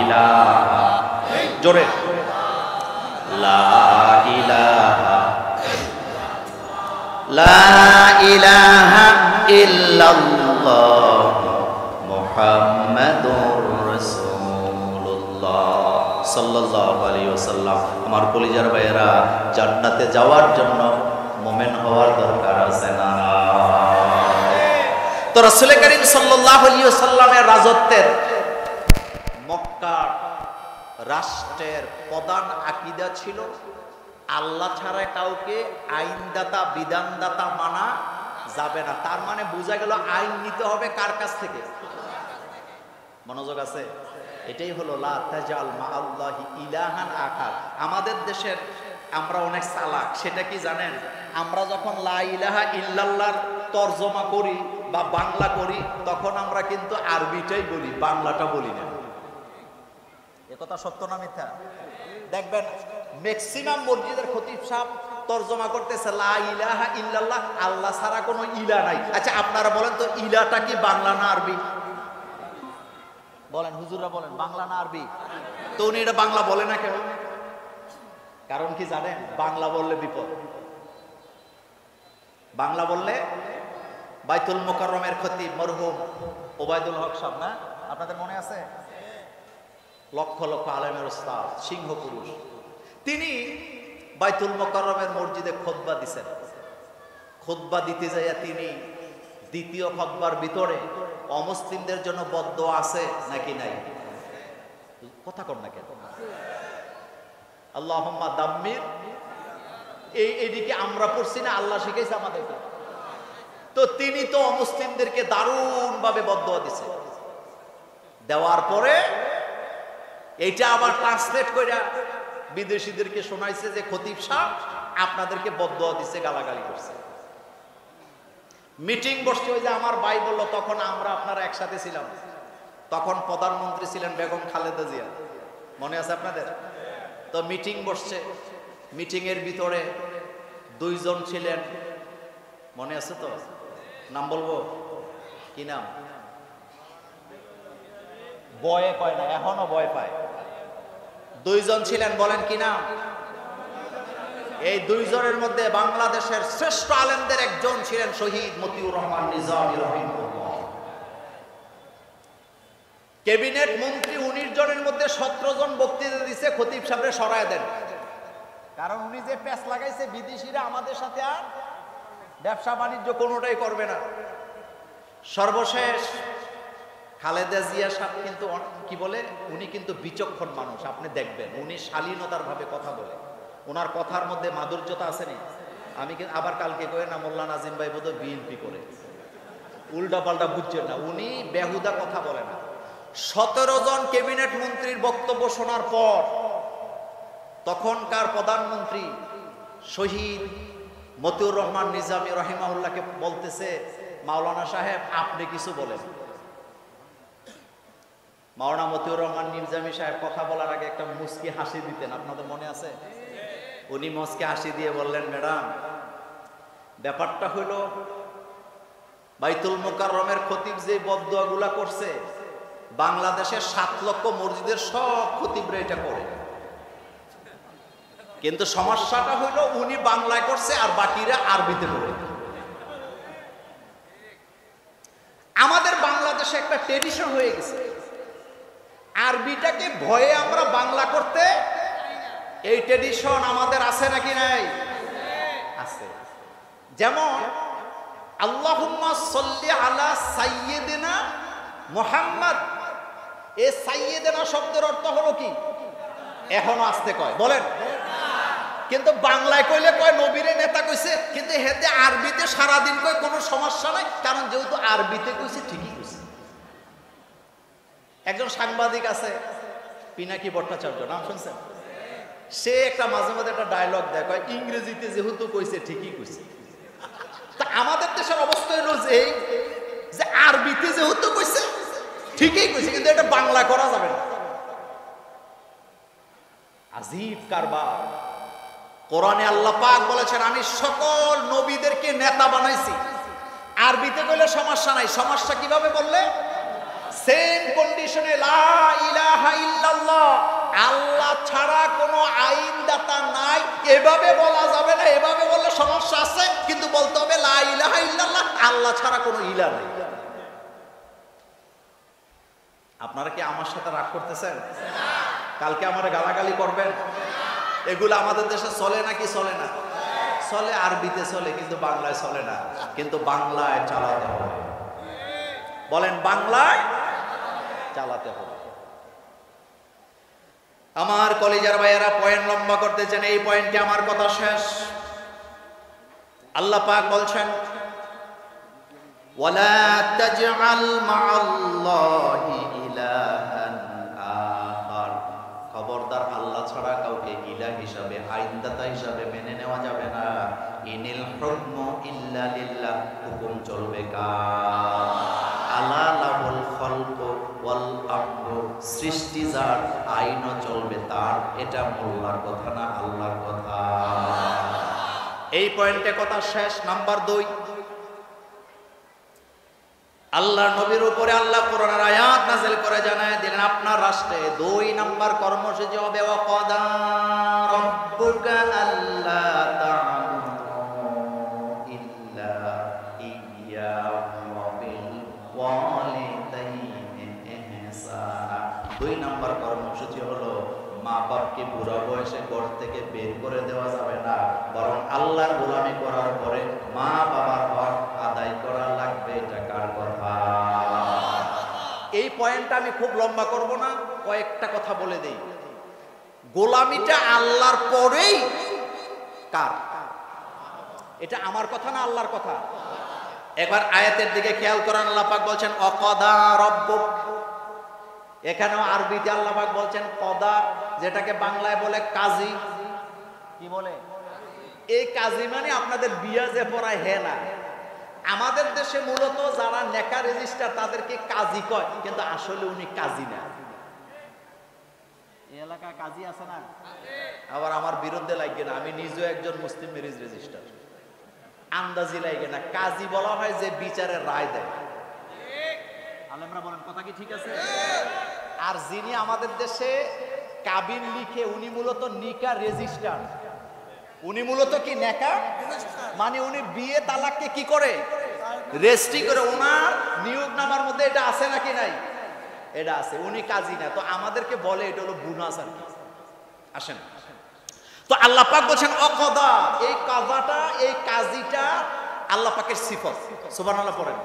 ইলাহা, জোরে লা ইলাহা, লা ইলাহা ইল্লাল্লাহ মুহাম্মাদুর রাসূলুল্লাহ সাল্লাল্লাহু আলাইহি ওয়াসাল্লাম। আমার কলিজার ভাইয়েরা, জান্নাতে যাওয়ার জন্য মুমিন হওয়ার দরকার আছে না? তো রাসূল করিম সাল্লাল্লাহু আলাইহি ওয়াসাল্লামের রাজত্বের মক্কা রাষ্ট্রের প্রধান আকীদা ছিল আল্লাহ ছাড়া কাউকে আইনদাতা বিধানদাতা মানা যাবে না। তার মানে বোঝা গেল আইন নিতে হবে কার কাছ থেকে? মনোযোগ আছে? এটাই হলো লা তাজাল মা আল্লাহি ইলাহান আখার। আমাদের দেশের আমরা অনেক চালাক, সেটা কি জানেন? আমরা যখন লা ইলাহা ইল্লাল্লাহর তরজমা করি বা বাংলা করি, তখন আমরা কিন্তু আরবিটাই বলি, বাংলাটা বলি না। এ কথা সত্য না মিথ্যা? দেখবেন ম্যাক্সিমাম মসজিদের খতিব সাহেব তরজমা করতেছে লা ইলাহা ইল্লাল্লাহ, আল্লাহ ছাড়া কোনো ইলা নাই। আচ্ছা আপনারা বলেন তো, ইলাটা কি বাংলা না আরবি? বলেন, হুজুররা বলেন, বাংলা না আরবি? তো উনি এটা বাংলা বলে না কেন? কারণ কি জানেন? বাংলা বললে বিপদ। বাংলা বললে বাইতুল মুকাররমের খতিব মরহুম ওবায়দুল হক সাহেব, না আপনাদের মনে আছে? লক্ষ লক্ষ আলেমের উস্তাদ, সিংহ পুরুষ, তিনি বাইতুল মুকাররমের মসজিদে খুতবা দিছেন। খুতবা দিতে যাইয়া তিনি দ্বিতীয় খুতবার ভিতরে অমুসলিমদের জন্য বদদোয়া আছে নাকি নাই? কথা কর না কেন? আল্লাহুম্মা দাম্মির, এইদিকে আমরা পড়ছি না, আল্লাহ শিখাইছে আমাদেরকে। তো তিনি তো অমুসলিমদেরকে দারুণ ভাবে বদদোয়া দিছে। দেওয়ার পরে এইটা আবার ট্রান্সলেট কইরা বিদেশিদেরকে শোনাইছে যে খতিব সাহেব আপনাদেরকে বদদোয়া দিছে, গালাগালি করছে। মিটিং বসছে, ওই যে আমার ভাই বলল, তখন আমরা আপনারা একসাথে ছিলাম। তখন প্রধানমন্ত্রী ছিলেন বেগম খালেদা জিয়া, মনে আছে আপনাদের? তো মিটিং বসছে, মিটিং এর ভিতরে দুইজন ছিলেন, মনে আছে তো? নাম বলবো? কি নাম? ভয়ে কয় না, এখনো ভয় পায়। দুইজন ছিলেন, বলেন কি নাম? এই দুইজনের মধ্যে বাংলাদেশের শ্রেষ্ঠ আলেমদের একজন ছিলেন শহীদ মতিউর রহমান নিজামী রাহিমাহুল্লাহ। ক্যাবিনেট মন্ত্রী 19 জনের মধ্যে 17 জন বক্তৃতা দিছে, খতিব সাহেবরে সরায় দেন। কারণ উনি যে প্যাচ লাগাইছে, বিদেশিরা আমাদের সাথে আর ব্যবসা বাণিজ্য কোনোটাই করবে না। সর্বশেষ খালেদা জিয়া সাহেব কিন্তু কি বলে, উনি কিন্তু বিচক্ষণ মানুষ, আপনি দেখবেন উনি শালীনতার ভাবে কথা বলে, ওনার কথার মধ্যে মাধুর্যতা আছে না। আমি কিন্তু আবার কালকে কই না মোল্লা নাজিম ভাই বোধহয় বিএনপি করে, উল্টা পাল্টা বুঝছেন না, উনি বেহুদা কথা বলে না। 17 জন ক্যাবিনেট মন্ত্রীর বক্তব্য শোনার পর তখনকার প্রধানমন্ত্রী শহীদ মতিউর রহমান নিজামী রহিমাহুল্লাহকে বলতেছে, মাওলানা সাহেব আপনি কিছু বলেন। মাওলানা মতিউর রহমান নিজামী সাহেব কথা বলার আগে একটা মুস্কি হাসি দিতেন, আপনাদের মনে আছে? উনি মুস্কি হাসি দিয়ে বললেন, ম্যাডাম ব্যাপারটা হলো বাইতুল মুকাররমের খতিব যে বদদুয়াগুলা করছে, বাংলাদেশের 7 লক্ষ মসজিদের সব খতিবরা এটা করে, কিন্তু সমস্যাটা হলো উনি বাংলায় করছে আর বাকিরা আরবিতে করে। আমাদের বাংলাদেশে একটা ট্রেডিশন হয়ে গেছে, আরবিটাকে ভয়ে আমরা বাংলা করতে, এই ট্রেডিশন আমাদের আছে নাকি নাই? আছে। যেমন আল্লাহুম্মা সাল্লি আলা সাইয়্যিদিনা মুহাম্মদ, এই সাইয়্যিদিনা শব্দের অর্থ হলো কি? এখনো আসতে কয়, বলেন। কিন্তু বাংলায় কইলে কয় নবীরে নেতা কইছে, কিন্তু হেতে আরবিতে সারাদিন কয় কোনো সমস্যা নাই, কারণ যেহেতু আরবিতে কইছে ঠিকই কইছে। একজন সাংবাদিক আছে পিনাকি ভট্টাচার্য, নাম শুনছেন? সে একটা মাঝে মাঝে একটা ডায়লগ দেয়, কয় ইংরেজিতে যেহেতু কইছে ঠিকই কইছে। তা আমাদের দেশের অবস্থা হলো যে আরবিতে যেহেতু কইছে ঠিকই কইছে, কিন্তু এটা বাংলা করা যাবে না। আজীব কারবার। কোরআনে আল্লাহ পাক বলেছেন, আমি সকল নবীদেরকে নেতা বানাইছি। আরবিতে কইলে সমস্যা নাই, সমস্যা কিভাবে বললে? সেম কন্ডিশনে লা ইলাহা ইল্লাল্লাহ, আল্লাহ ছাড়া কোনো আইনদাতা নাই, এভাবে বলা যাবে না। এভাবে বললে সমস্যা আছে, কিন্তু বলতে হবে লা ইলাহা ইল্লাল্লাহ, আল্লাহ ছাড়া কোনো ইলাহ নেই। আপনারা কি আমার সাথে রাগ করতেছেন? কালকে আমারে গালাগালি করবেন? এগুলো আমাদের দেশে চলে নাকি চলে না? চলে, আরবিতে চলে, কিন্তু বাংলায় চলে না। কিন্তু বাংলায় চালাতে হবে, বলেন, বাংলায় চালাতে হবে। আমার কলিজার ভাইয়েরা, পয়েন্ট লম্বা করতেছেন, এই পয়েন্টে আমার কথা শেষ। আল্লাহ পাক বলছেন, ওয়ালা তাজআল মাআল্লাহি ইলাহান আখার, খবরদার আল্লাহ ছাড়া কাউকে ইলাহ হিসাবে, আইনদাতা হিসাবে মেনে নেওয়া যাবে না। ইনিল হুকমু ইল্লা লিল্লাহ, হুকুম চলবে কার? আলা লাহুল খালকু ওয়াল আমরু, সৃষ্টি যার, আইনও চলবে তার। এটা মোল্লার কথা না, আল্লাহর কথা। এই পয়েন্টে কথা শেষ। নাম্বার 2, আল্লাহর নবীর উপরে আল্লাহ কোরআনের আয়াত নাযিল করে জানায় দিলেন, আপনার রাষ্ট্রে 2 নাম্বার কর্মসূচি হবে ওয়াকাদা রাব্বুকা আল্লা তা'বুদু ইল্লা ইয়্যাহু ওয়া বিল ওয়ালিদাইনি ইহসানা। 2 নাম্বার কর্মসূচি হলো মা বাপকে বুড়া বয়সে ঘর থেকে বের করে দেওয়া যাবে না, বরং আল্লাহর গোলামি করার পরে মা বাবার হক আদায় করা লাগবে। এটা কার কথা? এই পয়েন্টটা আমি খুব লম্বা করব না, কয়েকটা কথা বলে দেই। গোলামিটা আল্লাহর পরেই কার? এটা আমার কথা না আল্লাহর কথা? একবার আয়াতের দিকে খেয়াল করেন, আল্লাহ পাক বলছেন ওয়াকাদা রাব্বুক। এখানেও আরবিতে আল্লাহ পাক বলছেন কদা, যেটাকে বাংলায় বলে কাজী। কি বলে? এই কাজী মানে আপনাদের বিয়া যে পড়ায় হে না, আমাদের দেশে মূলত যারা নেকা রেজিস্টার তাদেরকে কাজী কয়, কিন্তু আসলে উনি কাজী না। এই এলাকায় কাজী আছে না? আবার আমার বিরুদ্ধে লাগবে না, আমি নিজেও একজন মুসলিম ম্যারেজ রেজিস্টার। আন্দাজি লাগে না, কাজী বলা হয় যে বিচারের রায় দেয়। আলেমরা বলেন কথা কি ঠিক আছে? আর যিনি আমাদের দেশে কাবিন লিখে, উনি মূলত নিকা রেজিস্টার। উনি মূলত কি নেকা, মানে উনি বিয়ে তালাককে কি করে? রেজিস্ট্রি করে। ওনার নিয়োগনামার মধ্যে এটা আছে নাকি নাই? এটা আছে। উনি কাজী না, তো আমাদেরকে বলে এটা হলো বোনাস আর কি। আসেন, তো আল্লাহ পাক বলছেন অকদা, এই কাজাটা, এই কাজীটা আল্লাহ পাকের সিফত। সুবহানাল্লাহ পড়েন।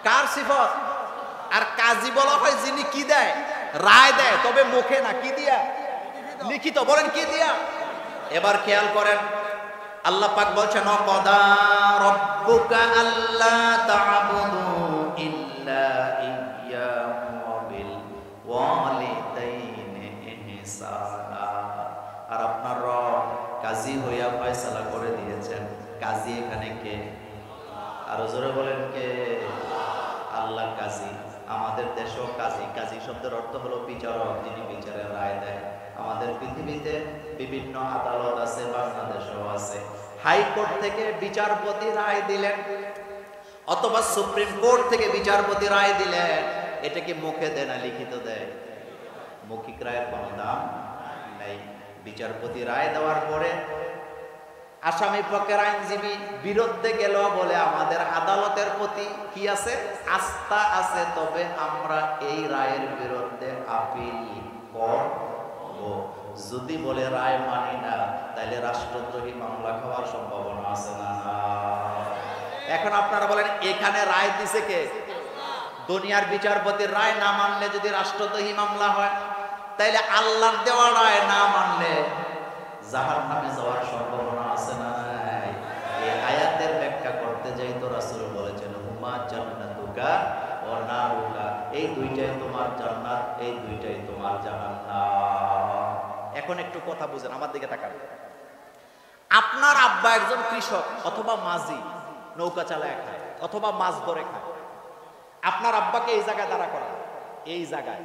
কার সিফত? আর কাজী বলা হয় যিনি কি দেয়, রায় দেয়, তবে মুখে না, কি দিয়া, লিখিত। বলেন কি দিয়া? এবার খেয়াল করেন, আল্লাহ পাক বলছেন ওয়াকাদা রাব্বুকা আল্লা তা'বুদু ইল্লা ইয়্যাহু ওয়া বিল ওয়ালিদাইনি ইহসানা। আর আপনার রব কাজী হইয়া ফয়সালা করে দিয়েছেন। কাজী এখানে কে? আরো জোরে বলেন কে? আল্লাহ কাজী। আমাদের দেশেও কাজী, কাজী শব্দের অর্থ হলো বিচারক, যিনি বিচারের রায় দেয়। আমাদের পৃথিবীতে বিভিন্ন আদালত আছে, বাংলাদেশেও আছে। হাইকোর্ট থেকে বিচারপতি রায় দিলেন অথবা সুপ্রিম কোর্ট থেকে বিচারপতি রায় দিলেন, এটা কি মুখে দেয় না লিখিত দেয়? মৌখিক রায়ের কোনো দাম নেই। বিচারপতি রায় দেওয়ার পরে আসামি পক্ষের আইনজীবী বিরুদ্ধে গেল বলে আমাদের আদালতের প্রতি কি আছে? আস্থা আছে, তবে আমরা এই রায়ের বিরুদ্ধে আপিল করব। যদি বলে রায় মানি না, তাহলে রাষ্ট্রদ্রোহী মামলা খাওয়ার সম্ভাবনা আছে না? এখন আপনারা বলেন, এখানে রায় দিছে কে? দুনিয়ার বিচারপতির রায় না মানলে যদি রাষ্ট্রদ্রোহী মামলা হয়, তাইলে আল্লাহর দেওয়া রায় না মানলে জাহান্নামে যাওয়ার সম্ভাবনা আছে না? এই আয়াতের ব্যাখ্যা করতে যাই তো রাসূল বলেছেন হুমা জান্নাতুকা ওয়া নারুকা, এই দুইটাই তোমার জান্নাত, এই দুইটাই তোমার জাহান্নাম। এখন একটু কথা বুঝেন, আমার দিকে তাকান। আপনার আব্বা একজন কৃষক অথবা মাঝি, নৌকা চালায় খায় অথবা মাছ ধরে খায়। আপনার আব্বাকে এই জায়গায় দাঁড়া করা, এই জায়গায়।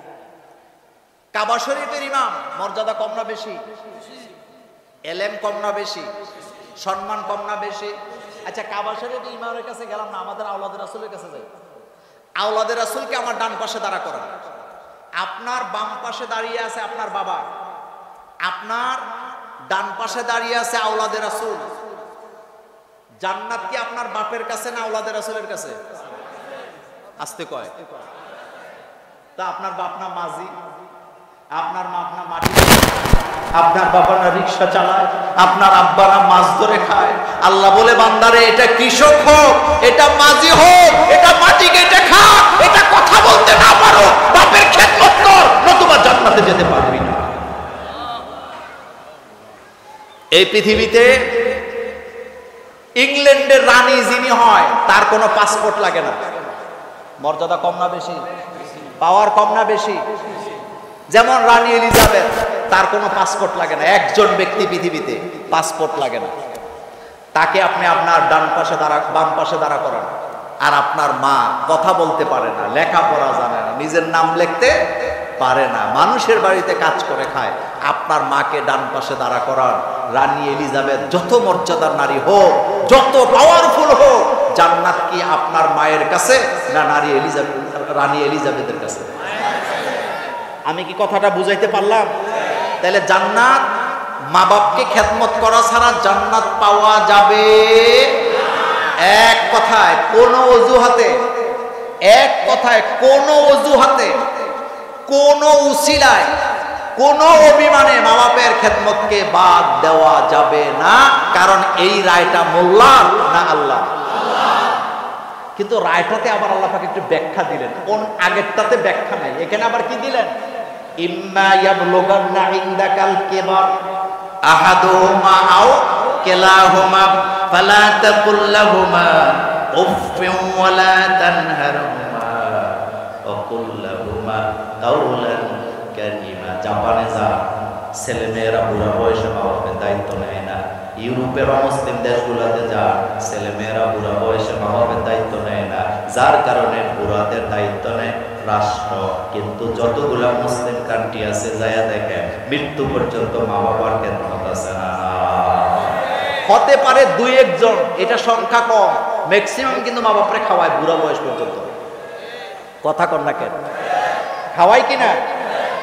কাবা শরীফের ইমাম মর্যাদা কম না বেশি? এলেম কম না বেশি? সম্মান কম না বেশি? আচ্ছা, কাবা শরীফের ইমামের কাছে গেলাম না, আমাদের আওলাদের রাসূলের কাছে যাই। আওলাদের রাসূলকে আমার ডান পাশে দাঁড়া করা, আপনার বাম পাশে দাঁড়িয়ে আছে আপনার বাবা, আপনার ডান পাশে দাঁড়িয়ে আছে আওলাদের রাসূল। জান্নাত কি আপনার বাপের কাছে না আওলাদের রাসূলের কাছে? আসতে কয়। তা আপনার বাপ না মাঝি, আপনার মা না মাটি, আপনার বাবা না রিকশা চালায়, আপনার আব্বা না মাছ ধরে খায়। আল্লাহ বলে বান্দারে, এটা কৃষক হোক, এটা মাঝি হোক, এটা মাটি কেটে খা, এটা কথা বলতে না পারো, বাপের খেদমত কর, নতুবা জান্নাতে যেতে পারবি না। এই পৃথিবীতে ইংল্যান্ডের রানী যিনি হয়, তার কোনো পাসপোর্ট লাগে না। মর্যাদা কম না বেশি? পাওয়ার কম না বেশি? যেমন রানী এলিজাবেথ, তার কোনো পাসপোর্ট লাগে না। একজন ব্যক্তি পৃথিবীতে পাসপোর্ট লাগে না। তাকে আপনি আপনার ডান পাশে দাঁড়া, বাম পাশে দাঁড়া করান। আর আপনার মা কথা বলতে পারে না, লেখাপড়া জানে না, নিজের নাম লিখতে পারে না, মানুষের বাড়িতে কাজ করে খায়। আপনার মাকে ডান পাশে দাঁড়া করান। রানী এলিজাবেথ যত মর্যাদার নারী হোক, যত পাওয়ারফুল হোক, জান্নাত কি আপনার মায়ের কাছে না রানী এলিজাবেথের কাছে? আমি কি কথাটা বুঝাইতে পারলাম? তাহলে জান্নাত, মা বাপকে খেদমত করা ছাড়া জান্নাত পাওয়া যাবে এক কথায় কোনো অজুহাতে, এক কথায় কোনো অজুহাতে, কোনো উসিলায়, কোনো অভিমানে মা বাপের খেদমতকে বাদ দেওয়া যাবে না। কারণ এই রায়টা মোল্লার না আল্লাহ। কিন্তু রায়টাতে আবার আল্লাহ পাক একটু ব্যাখ্যা দিলেন, কোন আগেরটাতে ব্যাখ্যা নাই, এখানে আবার কি দিলেন? ইম্মা ইয়াবলুগান্না ইনদাকাল কিবার আহাদুহুমা আও কিলাহুমা ফালা তাকুল লাহুমা উফফিন ওয়ালা তানহারহুমা ওয়া কুল লাহুমা কাওলান কারীমা। জাপানে যা ছেলেমেয়েরা বুড়া বয়সে মা বাপের দায়িত্ব নেয় না, ইউরোপের মুসলিম দেশগুলোতে যা ছেলেমেয়েরা বুড়া বয়সে মা বাপের দায়িত্ব নেয় না, যার কারণে বুড়াদের দায়িত্ব নেয় রাষ্ট্র। কিন্তু যতগুলা মুসলিম কান্ট্রি আছে যায়া দেখেন মৃত্যু পর্যন্ত মা বাবার খেদমত আছে না। হতে পারে দুই একজন, এটা সংখ্যা কম, ম্যাক্সিমাম কিন্তু মা বাপরে খাওয়ায় বুড়া বয়স পর্যন্ত। কথা কন না কেন? খাওয়াই কিনা?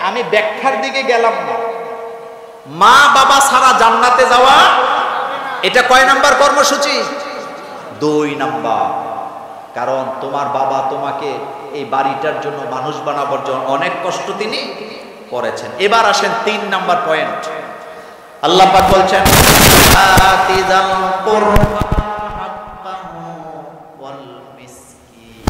আমি ব্যাখ্যার দিকে গেলাম না। মা বাবা ছাড়া জান্নাতে যাওয়া, এটা কয় নাম্বার কর্মসূচি? 2 নাম্বার। কারণ তোমার বাবা তোমাকে এই বাড়িটার জন্য, মানুষ বানাবার জন্য অনেক কষ্ট তিনি করেছেন। এবার আসেন 3 নাম্বার পয়েন্ট। আল্লাহ পাক বলছেন আতিযাল কুরবা হাক্কাহু ওয়াল মিসকিন।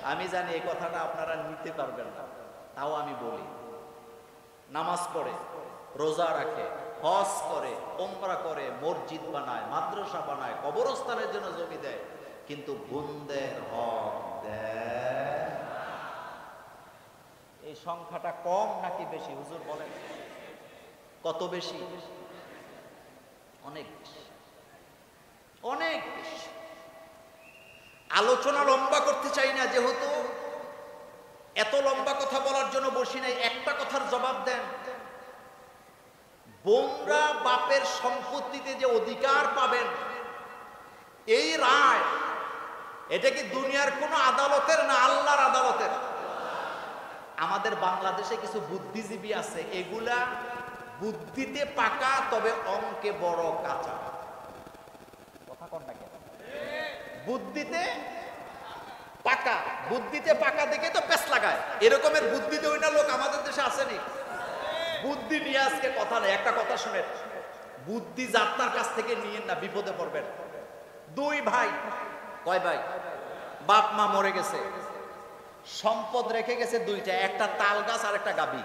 আমি জানি এই কথাটা আপনারা নিতে পারবেন না, তাও আমি বলি। নামাজ পড়ে, রোজা রাখে, হজ করে, উমরা করে, মসজিদ বানায়, মাদ্রাসা বানায়, কবরস্থানের জন্য জমি দেয়, কিন্তু বোনদের হক দেয়। এই সংখ্যাটা কম নাকি বেশি হুজুর বলেন? কত বেশি? অনেক বেশি, অনেক বেশি। আলোচনা লম্বা করতে চাই না, যেহেতু এত লম্বা কথা বলার জন্য বসি নাই। একটা কথার জবাব দেন, বোনরা বাপের সম্পত্তিতে যে অধিকার পাবেন, এই রায়, এটা কি দুনিয়ার কোন আদালতের না আল্লাহর আদালতের? আমাদের বাংলাদেশে কিছু বুদ্ধিজীবী আছে, এগুলা বুদ্ধিতে পাকা, তবে অঙ্কে বড় কাঁচা। কথা কন না কেন? বুদ্ধিতে পাকা, বুদ্ধিতে পাকা দেখে তো পেছ লাগায়। এরকমের বুদ্ধিতে ওই না লোক আমাদের দেশে আসেনি। বুদ্ধি নিয়ে আজকে কথা নেই। একটা কথা শুনেন, বুদ্ধি যাত্রার কাছ থেকে নিয়েন না, বিপদে পড়বেন। দুই ভাই, কয় ভাই? বাপ মা মরে গেছে, সম্পদ রেখে গেছে দুইটা, একটা তাল গাছ আর একটা গাবি।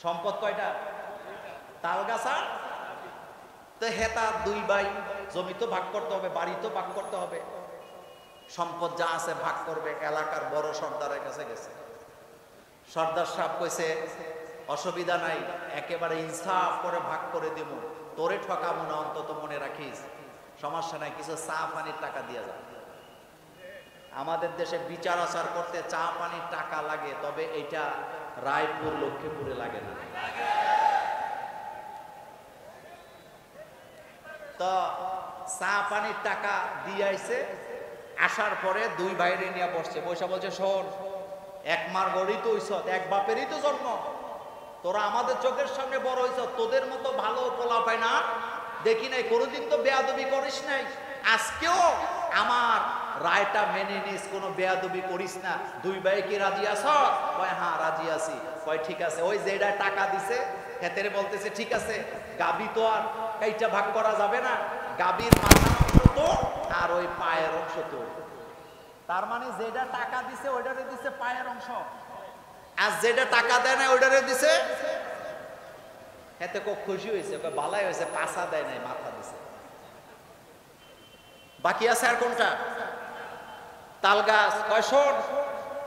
সম্পদ কয়টা? তাল গাছ আর তো হেতা। দুই ভাই, জমি তো ভাগ করতে হবে, বাড়ি তো ভাগ করতে হবে, সম্পদ যা আছে ভাগ করবে। এলাকার বড় সর্দারের কাছে গেছে। সর্দার সাহেব কইছে, অসুবিধা নাই, একেবারে ইনসাফ করে ভাগ করে দিব, তোরে ঠকাবো না, অন্তত মনে রাখিস, সমস্যা নাই, কিছু চা পানির টাকা দিয়ে যাবে। আমাদের দেশে বিচার আচার করতে চা পানির টাকা লাগে, তবে এটা রায়পুর লক্ষ্মীপুরে লাগে না। তো চা পানির টাকা দিয়ে আইছে। আসার পরে দুই ভাইরে নিয়ে বসছে, পয়সা বলছে, শোন, এক মার গড়ি তো হইছ, এক বাপেরই তো জন্ম, তোরা আমাদের চোখের সামনে বড় হইছ, তোদের মতো ভালো পোলা পায় না দেখি নাই, কোনোদিন তো বেয়াদবি করিস নাই, আজকেও আমার রায়টা মেনে নিস, কোনো বেয়াদবি করিস না। দুই ভাই কি রাজি আছ? কয় হ্যাঁ রাজি আছি। কয় ঠিক আছে, ওই যেটা টাকা দিছে হেতেরে বলতেছে, ঠিক আছে, গাবি তো আর এইটা ভাগ করা যাবে না, গাবির মাথার অংশ তো আর ওই পায়ের অংশ তো। তার মানে যেটা টাকা দিছে ওইটারে দিছে পায়ের অংশ, আর যেটা টাকা দেয় না ওইটারে দিছে। এতে খুব খুশি হয়েছে, ভালাই হয়েছে, পাছা দেয় নাই, মাথা দিছে। বাকি আছে আর কোনটা? তাল গাছ। কয় শোন,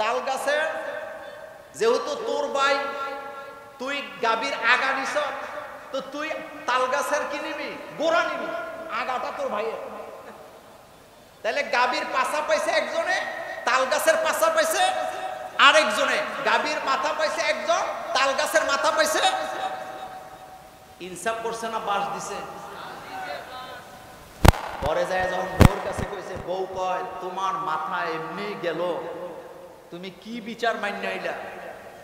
তাল গাছের যেহেতু তোর ভাই, তুই গাবির আগা নিছ, তো তুই তাল গাছের কি নিবি? গোড়া নিবি, আগাটা তোর ভাইয়ের। তাহলে গাবির পাছা পাইছে একজনে, তাল গাছের পাছা পাইছে আরেকজনে, গাবির মাথা পাইছে একজন, তাল গাছের মাথা পাইছে। ইনসাফ করছে না বাস দিছে? পরে যায় যখন বউর কাছে কইছে, বউ কয়, তোমার মাথা এমনি গেল, তুমি কি বিচার মান্য আইলা?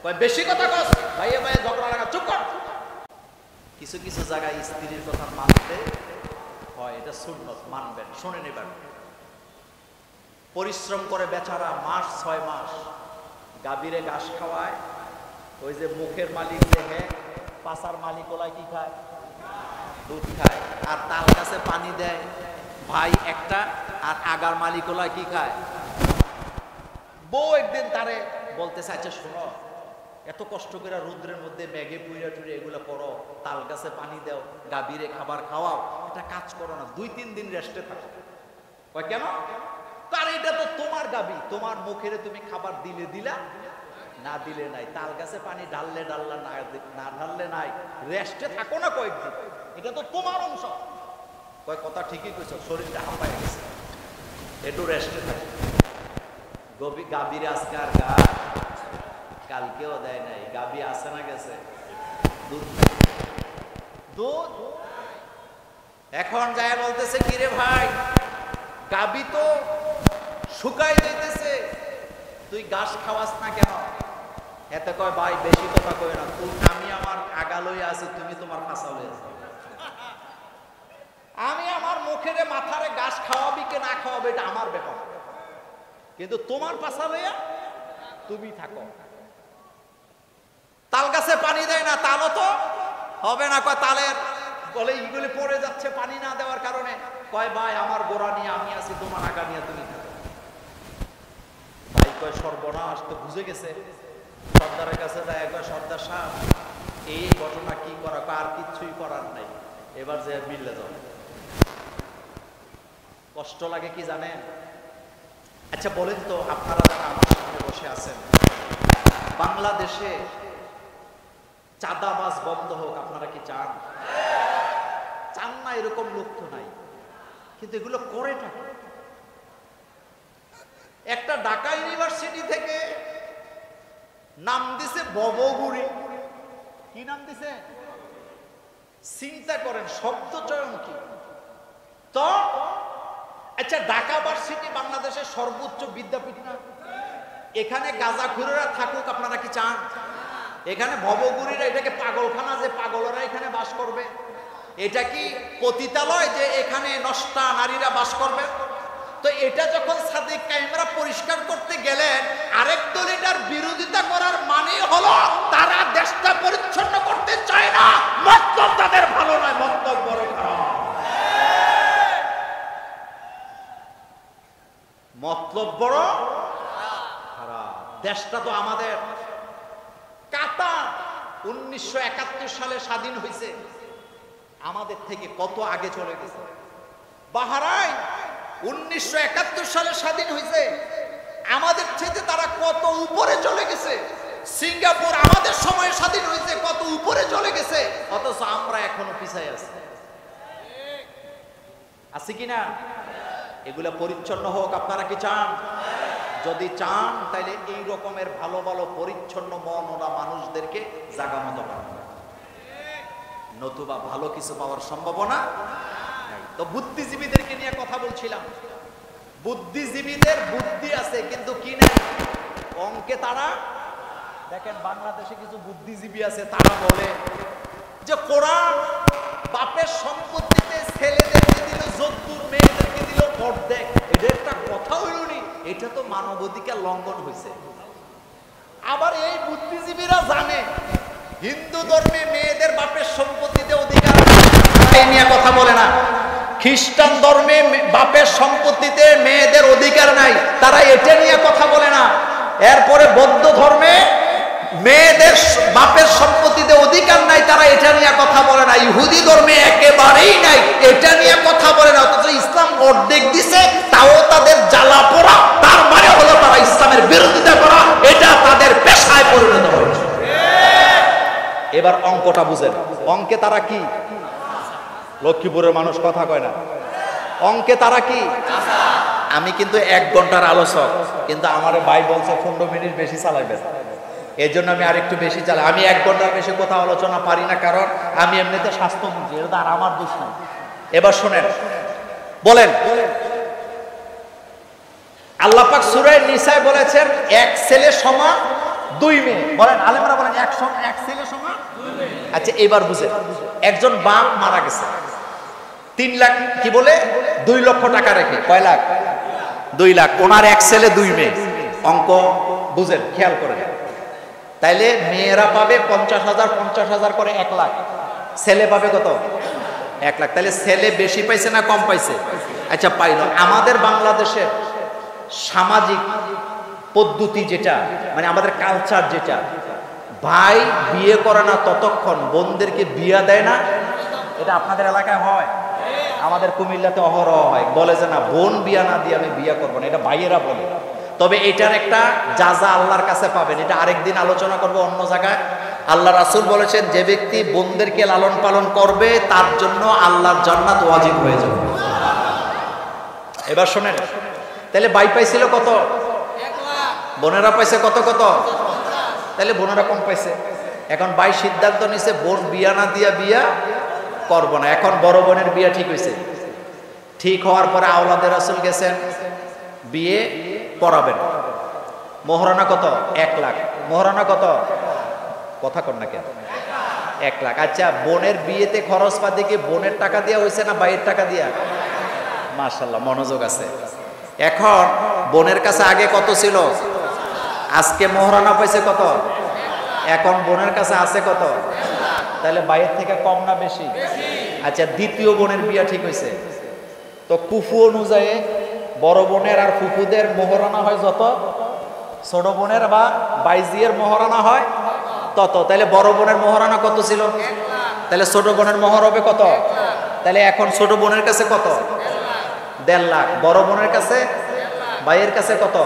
কয় বেশি কথা কস, ভাইয়ে ভাইয়ে ঝগড়া লাগা, চুপ কর। কিছু কিছু জায়গায় স্ত্রীর কথা মানতে হয়, এটা সুন্নত, মানবেন। শোনেন এবার, পরিশ্রম করে বেচারা মাস 6 মাস গাভীরে ঘাস খাওয়ায়। ওই যে মুখের মালিক দেখে, পাছার মালিক ওলাই কি খায়? দুধ খায়। আর তাল গাছে পানি দেয় ভাই একটা, আর আগার মালিক ওলাই কি খায়? বউ একদিন তারে বলতে চাইছে, শোনো, এত কষ্ট করে রৌদ্রের মধ্যে মেঘে পুইরা টুইরা এগুলো করো, তাল গাছে পানি দাও, গাভীরে খাবার খাওয়াও, এটা কাজ করো না, 2-3 দিন রেস্টে থাকো। কয় কেন? কারণ এটা তো তোমার গাভী, তোমার মুখের তুমি খাবার দিলে দিলা, না দিলে নাই, তাল গাছে পানি ঢাললে ঢাললা, না ঢাললে নাই, রেস্টে থাকো না কয়েকদিন, এটা তো তোমার অংশ। কয় কথা ঠিকই কইছো, শরীরটা হাঁপায় গেছে, একটু রেস্টে থাকে। গাভীর আজকে আর গা কালকেও দেয় নাই, গাভী আসে না গেছে, দুধ দুধ। এখন যায় বলতেছে, কিরে ভাই, গাভী তো শুকাই দিতেছে, তুই ঘাস খাওয়াস না কেন? এতে কয়, ভাই বেশি কথা কই না, তুই, আমি আমার আগা লইয়া আছি, তুমি তোমার পাছা লইয়া আছো, আমি আমার মুখেরে মাথারে ঘাস খাওয়াবি কে না খাওয়াবে এটা আমার ব্যাপার, কিন্তু তোমার পাছা লইয়া তুমি থাকো। তাল গাছে পানি দেয় না, তালও তো হবে না। কয় তালের বলে ইগুলি পড়ে যাচ্ছে পানি না দেওয়ার কারণে। কয় ভাই আমার গোড়া নিয়ে আমি আছি, তোমার আগা নিয়ে তুমি থাকো। সর্বনাশ, তো বুঝে গেছে। সর্দারের কাছে যায়, একবার সর্দার সাহেব এই ঘটনা কি করা, আর কিচ্ছুই করার নাই, এবার যে মিললে যাও। কষ্ট লাগে কি জানেন? আচ্ছা বলেন তো, আপনারা যারা আমার সামনে বসে আছেন, বাংলাদেশে চাঁদাবাজ বন্ধ হোক, আপনারা কি চান? চান না এরকম লোক তো নাই, কিন্তু এগুলো করে থাকে। একটা ঢাকা ইউনিভার্সিটি থেকে নাম দিছে ববগুড়ি। কি নাম দিছে? চিন্তা করেন শব্দ চয়ন কি। তো আচ্ছা, ঢাকা ভার্সিটি বাংলাদেশের সর্বোচ্চ বিদ্যাপীঠ না? এখানে গাঁজাখুরেরা থাকুক, আপনারা কি চান? এখানে ভবগুড়িরা, এটাকে পাগলখানা যে পাগলরা এখানে বাস করবে? এটা কি পতিতালয় যে এখানে নষ্টা নারীরা বাস করবে? তো এটা যখন সাদিক কাইমরা পরিষ্কার করতে গেলেন, আরেক দল এটার বিরোধিতা করার মানে হলো তারা দেশটা পরিচ্ছন্ন করতে চায় না, মতলব তাদের ভালো নয়, মতলব বড় খারাপ। মতলব বড় খারাপ। দেশটা তো আমাদের। কাতার 1971 সালে স্বাধীন হয়েছে, আমাদের থেকে কত আগে চলে গেছে। বাহরাইন 1971 সালে স্বাধীন হয়েছে, আমাদের থেকে তারা কত উপরে চলে গেছে। সিঙ্গাপুর আমাদের সময় স্বাধীন হয়েছে, কত উপরে চলে গেছে, অথচ আমরা এখনো পিছায় আছি। আছি কিনা? এগুলা পরিচ্ছন্ন হোক, আপনারা কি চান? যদি চান তাহলে এই রকমের ভালো ভালো পরিচ্ছন্ন মন ওরা মানুষদেরকে জাগা মতো বানাবে, নতুবা ভালো কিছু পাওয়ার সম্ভাবনা নাই। তো বুদ্ধিজীবীদেরকে নিয়ে কথা বলছিলাম। বুদ্ধিজীবীদের বুদ্ধি আছে, কিন্তু কি নাই? অঙ্কে তারা দেখেন, বাংলাদেশে কিছু বুদ্ধিজীবী আছে, তারা বলে যে কোরআন বাপের সম্পত্তিতে ছেলেদেরকে দিল যদ্দুর, মেয়েদেরকে দিল অর্ধেক। এটা একটা কথা হইল নি? এটা তো মানবাধিকার লঙ্ঘন হয়েছে। আবার এই বুদ্ধিজীবীরা জানে হিন্দু ধর্মে মেয়েদের বাপের সম্পত্তিতে অধিকার নিয়ে কথা বলে না, খ্রিস্টান ধর্মে বাপের সম্পত্তিতে মেয়েদের অধিকার নাই, তারা এটা নিয়ে কথা বলে না। এরপরে বৌদ্ধ ধর্মে মেয়েদের বাপের সম্পত্তিতে অধিকার নাই, তারা এটা নিয়ে কথা বলে না। ইহুদি ধর্মে একেবারেই নাই, এটা নিয়ে কথা বলে না। অথচ ইসলাম অর্ধেক দিছে, তাও তাদের জ্বালা পোড়া। তার মানে হলো তারা ইসলামের বিরোধিতা করা, এটা তাদের পেশায় পরিণত হয়েছে। এবার অঙ্কটা বুঝেন, অঙ্কে তারা কি? লক্ষ্মীপুরের মানুষ কথা কয় না, অঙ্কে তারা কি? আমি কিন্তু 1 ঘন্টার আলোচক, কিন্তু আমার ভাই বলছে 15 মিনিট বেশি চালাইবেন, এই জন্য আমি আরেকটু বেশি চালাই। আমি 1 ঘন্টার বেশি কথা আলোচনা পারি না, কারণ আমি এমনিতে স্বাস্থ্যমন্ত্রী, এটা আর আমার দোষ নাই। এবার শোনেন, বলেন আল্লাহ পাক সূরা নিসায় বলেছেন 1 ছেলে সমান 2 মেয়ে। বলেন আলেমরা বলেন 1 ছেলে সমান 2 মেয়ে। আচ্ছা এবার বুঝেন, একজন বাপ মারা গেছে 3 লাখ, কি বলে 2 লক্ষ টাকা রেখে, কয় লাখ? 2 লাখ। ওনার 1 ছেলে 2 মেয়ে। অঙ্ক বুঝেন, খেয়াল করেন। তাইলে মেয়েরা পাবে 50,000 করে 1 লাখ, ছেলে পাবে কত? 1 লাখ। তাহলে ছেলে বেশি পাইছে না কম পাইছে? আচ্ছা পাইল। আমাদের বাংলাদেশের সামাজিক পদ্ধতি যেটা, মানে আমাদের কালচার যেটা, ভাই বিয়ে করে না ততক্ষণ বোনদেরকে বিয়া দেয় না। এটা আপনাদের এলাকায় হয়? আমাদের কুমিল্লাতে অহরহ হয়। বলে যে না, বোন বিয়া না দিয়ে আমি বিয়া করবো না, এটা ভাইয়েরা বলে। তবে এটার একটা যাজা আল্লাহর কাছে পাবেন, এটা আরেকদিন আলোচনা করবো অন্য জায়গায়। আল্লাহ রাসূল বলেছেন, যে ব্যক্তি বোনদেরকে লালন পালন করবে তার জন্য আল্লাহর জান্নাত ওয়াজিব হয়ে যাবে। এবার শোনেন, তাহলে ভাই পাইছিল কত? 1 লাখ। বোনেরা পাইছে কত কত? তাহলে বোনেরা কম পাইছে। এখন ভাই সিদ্ধান্ত নিছে বোন বিয়া না দিয়া বিয়া করবো না। এখন বড় বোনের বিয়া ঠিক হয়েছে। ঠিক হওয়ার পরে আওলাদে রাসূল গেছেন, বিয়ে পড়াবেন। মোহরানা কত? 1 লাখ। মোহরানা কত? কথা কর না কেন? 1 লাখ। আচ্ছা বোনের বিয়েতে খরচ পাতি কি বোনের টাকা দিয়া হয়েছে না ভাইয়ের টাকা দিয়া? মাশাআল্লাহ, মনোযোগ আছে। এখন বোনের কাছে আগে কত ছিল? আজকে মোহরানা পাইছে কত? এখন বোনের কাছে আছে কত? তাহলে ভাইয়ের থেকে কম না বেশি? আচ্ছা দ্বিতীয় বোনের বিয়া ঠিক হয়েছে, তো কুফু অনুযায়ী বড় বোনের আর ফুফুদের মোহরানা হয় যত, ছোট বোনের বা বাইজিয়ের মহারানা হয় তত। তাহলে বড় বোনের মহারানা কত ছিল? তাহলে ছোট বোনের মোহর হবে কত? তাহলে এখন ছোট বোনের কাছে কত? 1.5 লাখ। বড় বোনের কাছে, ভাইয়ের কাছে কত?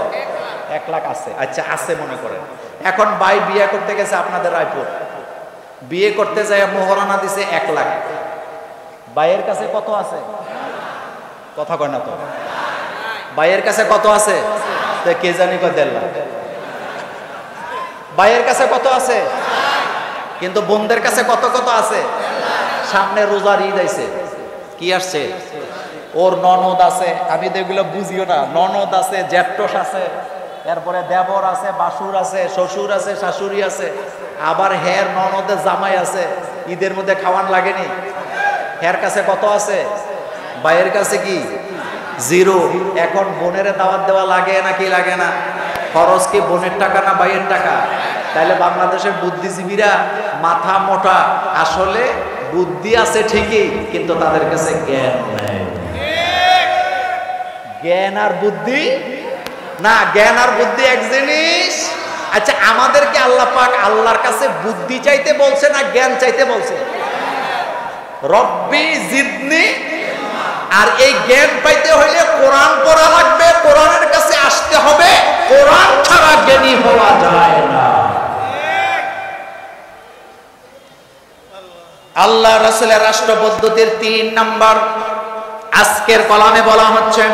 1 লাখ আছে। আচ্ছা আছে মনে করেন। এখন ভাই বিয়ে করতে গেছে আপনাদের রায়পুর, বিয়ে করতে যায় মোহরানা দিছে 1 লাখ। ভাইয়ের কাছে কত আছে? কথা কয় না তো। ভাইয়ের কাছে কত আছে? কে জানি কয় 1.5 লাখ। ভাইয়ের কাছে কত আছে? কিন্তু বোনদের কাছে কত কত আছে? সামনে রোজার ঈদ আইছে, কি আসছে? ওর ননদ আছে, আমি তো এগুলো বুঝিও না। ননদ আছে, জ্যাঠস আছে, এরপরে দেবর আছে, বাসুর আছে, শ্বশুর আছে, শাশুড়ি আছে, আবার হের ননদের জামাই আছে। ঈদের মধ্যে খাওয়ান লাগেনি? হের কাছে কত আছে? ভাইয়ের কাছে কি? 0। এখন বোনের দাওয়াত দেওয়া লাগে নাকি লাগে না? খরচ কি বোনের টাকা না ভাইয়ের টাকা? তাইলে বাংলাদেশের বুদ্ধিজীবীরা মাথা মোটা, আসলে বুদ্ধি আছে ঠিকই, কিন্তু তাদের কাছে জ্ঞান নেই। জ্ঞান আর বুদ্ধি না, জ্ঞান আর বুদ্ধি এক জিনিস। আচ্ছা আমাদেরকে আল্লাহ পাক আল্লাহর কাছে বুদ্ধি চাইতে বলছে না জ্ঞান চাইতে বলছে? রব্বি জিদনি। আর এই জ্ঞান পাইতে হইলে কোরআন পড়া লাগবে, কোরআনের কাছে আসতে হবে। কোরআন ছাড়া জ্ঞানী হওয়া যায় না। আল্লাহ রাসূলের রাষ্ট্র পদ্ধতির 3 নাম্বার আজকের কলামে বলা হচ্ছে,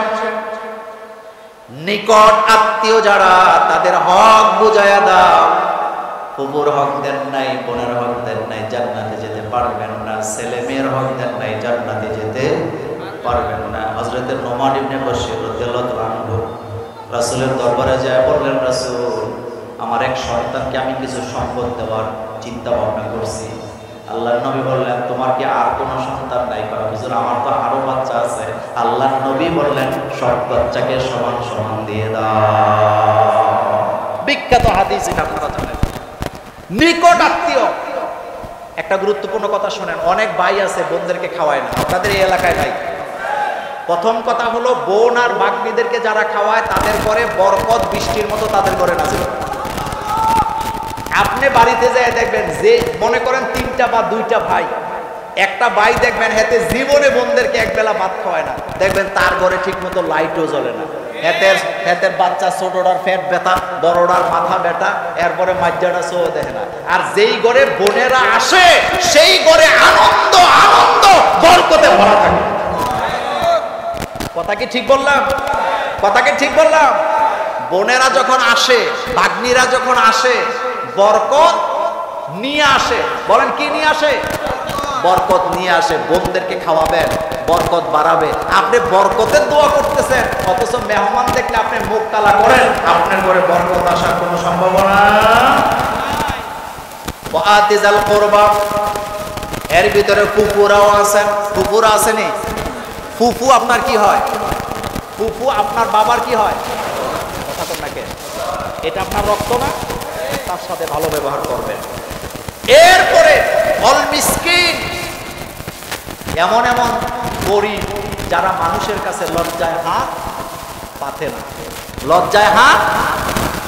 নিকট আত্মীয় যারা তাদের হক বুঝায়া দাও। ফুফুর হক দেন নাই, বোনের হক দেন নাই, জান্নাতে যেতে পারবেন না। ছেলে মেয়ের হক দেন নাই, জান্নাতে যেতে পারবেন না। হযরত নোমান ইবনে বশীর রাদিয়াল্লাহু আনহু রাসূলের দরবারে যায় বললেন, রাসূল আমার এক সন্তানকে আমি কিছু সম্পদ দেওয়ার চিন্তা ভাবনা করছি। আল্লাহর নবী বললেন, তোমার কি আর কোনো সন্তান নাই? হুজুর আমার তো আরো বাচ্চা আছে। আল্লাহর নবী বললেন, সব বাচ্চাকে সমান সমান দিয়ে দাও। বিখ্যাত হাদিস, এটা আপনারা জানেন। নিকট আত্মীয়, একটা গুরুত্বপূর্ণ কথা শুনেন। অনেক ভাই আছে বোনদেরকে খাওয়ায় না, আপনাদের এই এলাকায় নাই। প্রথম কথা হলো, বোন আর বাগনিদেরকে যারা খাওয়ায় তাদের ঘরে বরকত বৃষ্টির মতো তাদের ঘরে নাজিল। আপনি বাড়িতে যায় দেখবেন, যে মনে করেন 3টা বা 2টা ভাই, একটা ভাই দেখবেন হেতে জীবনে বোনদেরকে একবেলা ভাত খাওয়ায় না, দেখবেন তার ঘরে ঠিক মতো লাইটও জ্বলে না। হেতের বাচ্চা ছোটটার পেট ব্যথা, বড়টার মাথা ব্যথা, এরপরে মাজ্জাটা সহ দেখে না। আর যেই ঘরে বোনেরা আসে সেই ঘরে আনন্দ আনন্দ বরকতে ভরা থাকে। কথা কি ঠিক বললাম? কথা কি ঠিক বললাম? বোনেরা যখন আসে, ভাগ্নিরা যখন আসে, বরকত নিয়ে আসে। বলেন কি নিয়ে আসে? বরকত নিয়ে আসে। বোনদেরকে খাওয়াবেন, বরকত বাড়াবে। আপনি বরকতের দোয়া করতেছেন, অথচ মেহমান দেখলে আপনি মুখ কালা করেন, আপনার ঘরে বরকত আসার কোনো সম্ভাবনা ওয়াতিজাল কুরবা। এর ভিতরে ফুফুরাও আছেন। ফুফুরা আসেনি? ফুফু আপনার কি হয়? ফুফু আপনার বাবার কি হয়? কথা তো নাকি, এটা আপনার রক্ত না? তার সাথে ভালো ব্যবহার করবেন। এরপরে অল মিসকিন, এমন এমন গরিব যারা মানুষের কাছে লজ্জায় হাত পাতে না, লজ্জায় হাত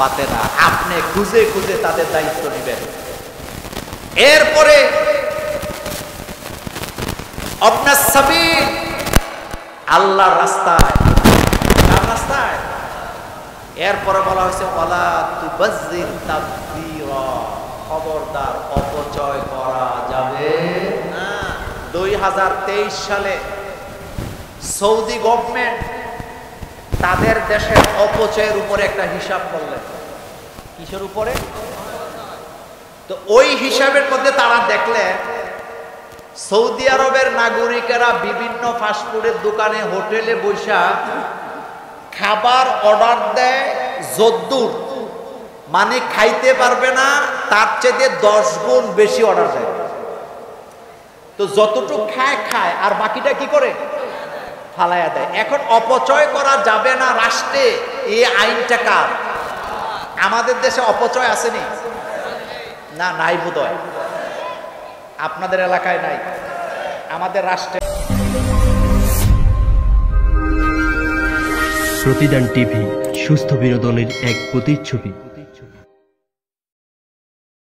পাতে না, আপনি খুঁজে খুঁজে তাদের দায়িত্ব নেবেন। এরপরে আপনার সাবিল, আল্লাহর রাস্তায়, কার রাস্তায়? এরপরে বলা হয়েছে ওয়ালা তুবাজ্জির তাবযীরা, খবরদার অপচয় করা যাবে না। 2023 সালে সৌদি গভর্নমেন্ট তাদের দেশের অপচয়ের উপরে একটা হিসাব করলেন। কিসের উপরে? তো ওই হিসাবের মধ্যে তারা দেখলেন সৌদি আরবের নাগরিকেরা বিভিন্ন ফাস্টফুডের দোকানে, হোটেলে বসা খাবার অর্ডার দেয় যদ্দূর মানে খাইতে পারবে না, তার চেয়ে 10 গুণ বেশি অর্ডার দেয়। তো যতটুকু খায় খায়, আর বাকিটা কি করে? ফালাইয়া দেয়। এখন অপচয় করা যাবে না রাষ্ট্রে, এই আইনটা কার? আমাদের দেশে অপচয় আসেনি? না, নাই বোধহয়। আপনাদের এলাকায় নাই, আমাদের রাষ্ট্রে। প্রতিদান টিভি সুস্থ বিনোদনের এক প্রতিচ্ছবি।